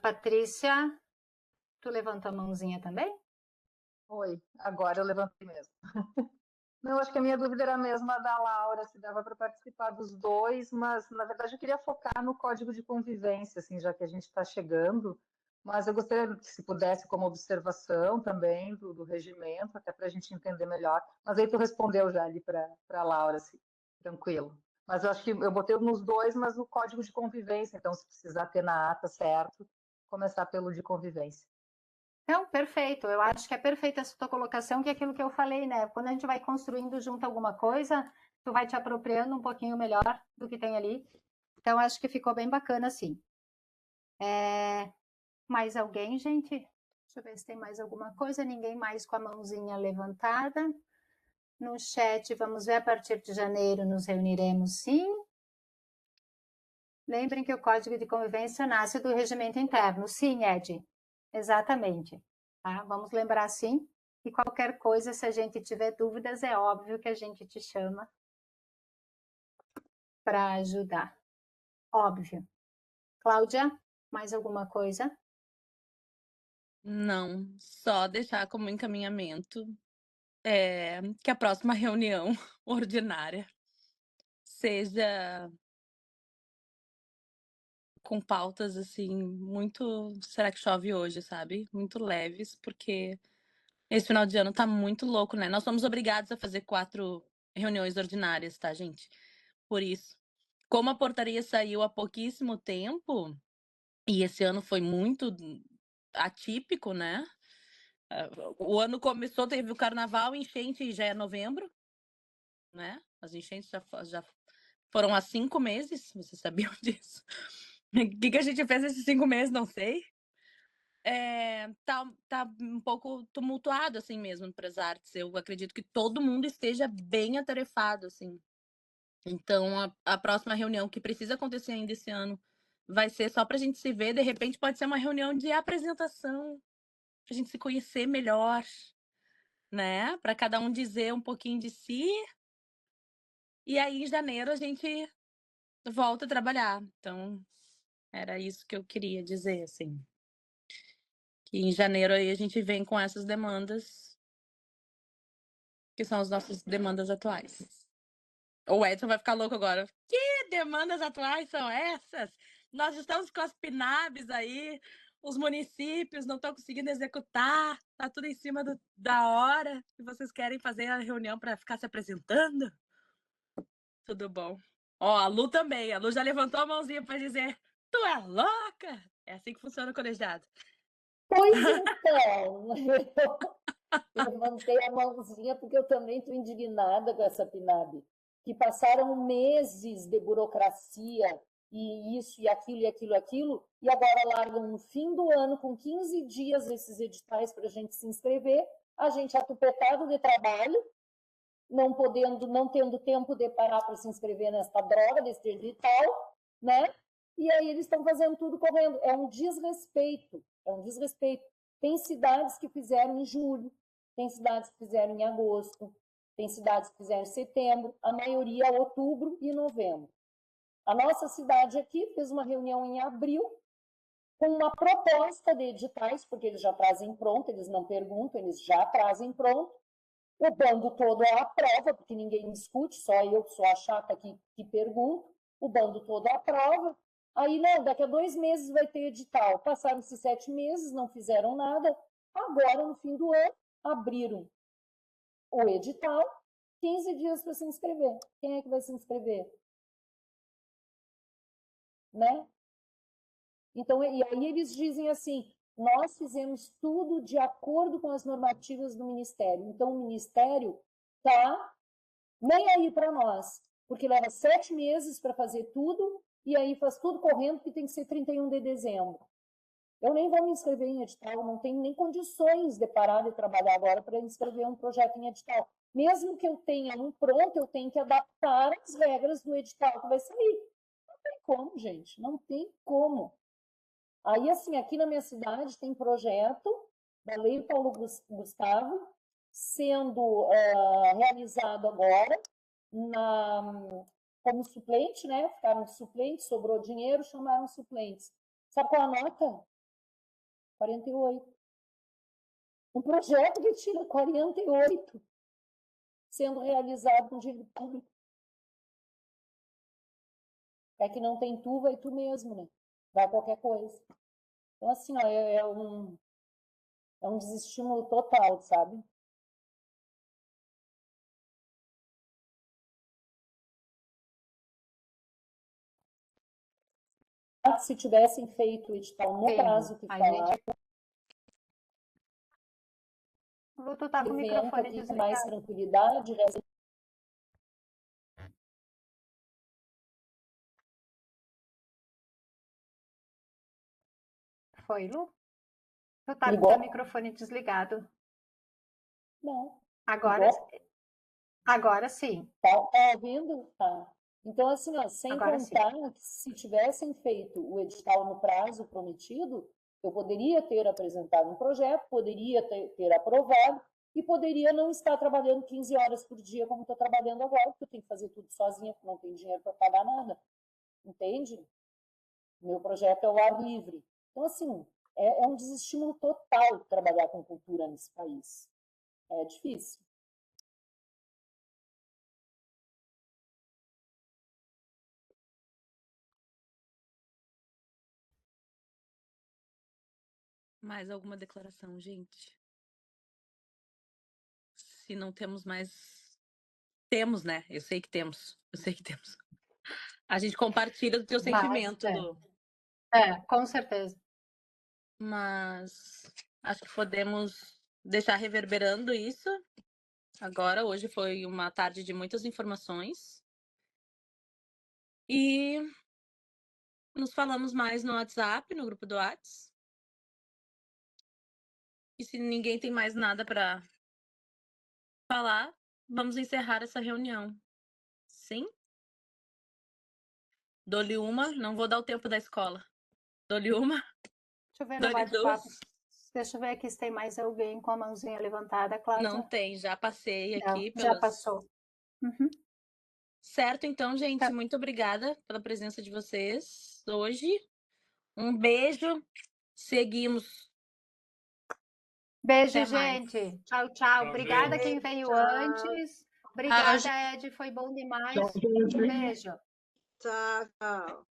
Patrícia, tu levantou a mãozinha também? Oi, agora eu levantei mesmo. Não, acho que a minha dúvida era a mesma da Laura, se dava para participar dos 2, mas na verdade eu queria focar no código de convivência, assim, já que a gente está chegando. Mas eu gostaria que se pudesse, como observação também do regimento, até para a gente entender melhor. Mas aí tu respondeu já ali para a Laura, assim, tranquilo. Mas eu acho que eu botei nos 2, mas no código de convivência, então se precisar ter na ata, certo, começar pelo de convivência. Não, perfeito. Eu acho que é perfeita essa tua colocação, que é aquilo que eu falei, né? Quando a gente vai construindo junto alguma coisa, tu vai te apropriando um pouquinho melhor do que tem ali. Então, acho que ficou bem bacana, assim. Mais alguém, gente? Deixa eu ver se tem mais alguma coisa. Ninguém mais com a mãozinha levantada. No chat, vamos ver, a partir de janeiro nos reuniremos, sim. Lembrem que o Código de Convivência nasce do regimento interno. Sim, Ed. Exatamente. Tá? Vamos lembrar sim. E qualquer coisa, se a gente tiver dúvidas, é óbvio que a gente te chama para ajudar. Óbvio. Cláudia, mais alguma coisa? Não, só deixar como encaminhamento que a próxima reunião ordinária seja com pautas, assim, muito será que chove hoje, sabe? Muito leves, porque esse final de ano tá muito louco, né? Nós somos obrigados a fazer 4 reuniões ordinárias, tá, gente? Por isso. Como a portaria saiu há pouquíssimo tempo, e esse ano foi muito atípico, né? O ano começou, teve o carnaval, enchente, já é novembro, né? As enchentes já foram há 5 meses, vocês sabiam disso? O que a gente fez esses 5 meses, não sei. Tá um pouco tumultuado, assim mesmo, para as artes. Eu acredito que todo mundo esteja bem atarefado, assim. Então, a próxima reunião, que precisa acontecer ainda esse ano, vai ser só para a gente se ver. De repente, pode ser uma reunião de apresentação, para a gente se conhecer melhor, né? Para cada um dizer um pouquinho de si. E aí, em janeiro, a gente volta a trabalhar. Então, era isso que eu queria dizer, assim. Que em janeiro aí a gente vem com essas demandas, que são as nossas demandas atuais. O Edson vai ficar louco agora. Que demandas atuais são essas? Nós estamos com as PNABs aí, os municípios não estão conseguindo executar, tá tudo em cima da hora, e vocês querem fazer a reunião para ficar se apresentando? Tudo bom. Ó, a Lu também. A Lu já levantou a mãozinha para dizer: tu é louca? É assim que funciona o colegiado. Pois então, eu levantei a mãozinha porque eu também estou indignada com essa PNAB, que passaram meses de burocracia e isso e aquilo e aquilo e aquilo, e agora largam no fim do ano, com 15 dias, esses editais para a gente se inscrever, a gente atupetado de trabalho, não tendo tempo de parar para se inscrever nesta droga desse edital, né? E aí eles estão fazendo tudo correndo. É um desrespeito, é um desrespeito. Tem cidades que fizeram em julho, tem cidades que fizeram em agosto, tem cidades que fizeram em setembro, a maioria outubro e novembro. A nossa cidade aqui fez uma reunião em abril com uma proposta de editais, porque eles já trazem pronto, eles não perguntam, eles já trazem pronto. O bando todo aprova, porque ninguém discute, só eu que sou a chata que pergunto. O bando todo aprova. Aí, não, daqui a 2 meses vai ter edital. Passaram-se 7 meses, não fizeram nada. Agora, no fim do ano, abriram o edital, 15 dias para se inscrever. Quem é que vai se inscrever? Né? Então, e aí eles dizem assim: nós fizemos tudo de acordo com as normativas do Ministério. Então, o Ministério está nem aí para nós, porque leva 7 meses para fazer tudo, e aí faz tudo correndo, que tem que ser 31 de dezembro. Eu nem vou me inscrever em edital, não tenho nem condições de parar de trabalhar agora para inscrever um projeto em edital. Mesmo que eu tenha um pronto, eu tenho que adaptar as regras do edital que vai sair. Não tem como, gente, não tem como. Aí, assim, aqui na minha cidade tem projeto da Lei Paulo Gustavo sendo realizado agora como suplente, né? Ficaram suplentes, sobrou dinheiro, chamaram suplentes. Sabe qual a nota? 48. Um projeto que tira 48 sendo realizado com dinheiro público. É que não tem tu, vai tu mesmo, né? Vai qualquer coisa. Então, assim, ó, é um desestímulo total, sabe? Se tivessem feito o edital no prazo que falaram, Tu tá com o microfone aqui com desligado. mais tranquilidade. Foi, Lu? Tu tá com o Igual? teu microfone desligado. Não. Agora, Igual? agora sim. Tá ouvindo? Tá. Então, assim, ó, sem Agora sim. contar que se tivessem feito o edital no prazo prometido, eu poderia ter apresentado um projeto, poderia ter aprovado e poderia não estar trabalhando 15 horas por dia como estou trabalhando agora, porque eu tenho que fazer tudo sozinha, porque não tenho dinheiro para pagar nada. Entende? Meu projeto é o ar livre. Então, assim, é um desestímulo total trabalhar com cultura nesse país. É difícil. Mais alguma declaração, gente? Se não temos mais. Temos, né? Eu sei que temos. Eu sei que temos. A gente compartilha do teu sentimento, Lu. Com certeza. Mas acho que podemos deixar reverberando isso. Agora, hoje foi uma tarde de muitas informações. E nos falamos mais no WhatsApp, no grupo do WhatsApp. E se ninguém tem mais nada para falar, vamos encerrar essa reunião. Sim? Dou-lhe uma, não vou dar o tempo da escola. Dou-lhe uma, Deixa eu ver no dou-lhe bate-papo. duas. Deixa eu ver aqui se tem mais alguém com a mãozinha levantada, Cláudia. Não tem, já passei Não, aqui já passou. Uhum. Certo, então, gente, Tá. muito obrigada pela presença de vocês hoje. Um beijo. Seguimos. Beijo, Até mais. gente. Tchau, tchau. Tchau, Obrigada gente. quem veio Tchau. antes. Obrigada, Ed. Foi bom demais. Beijo. Tchau, tchau.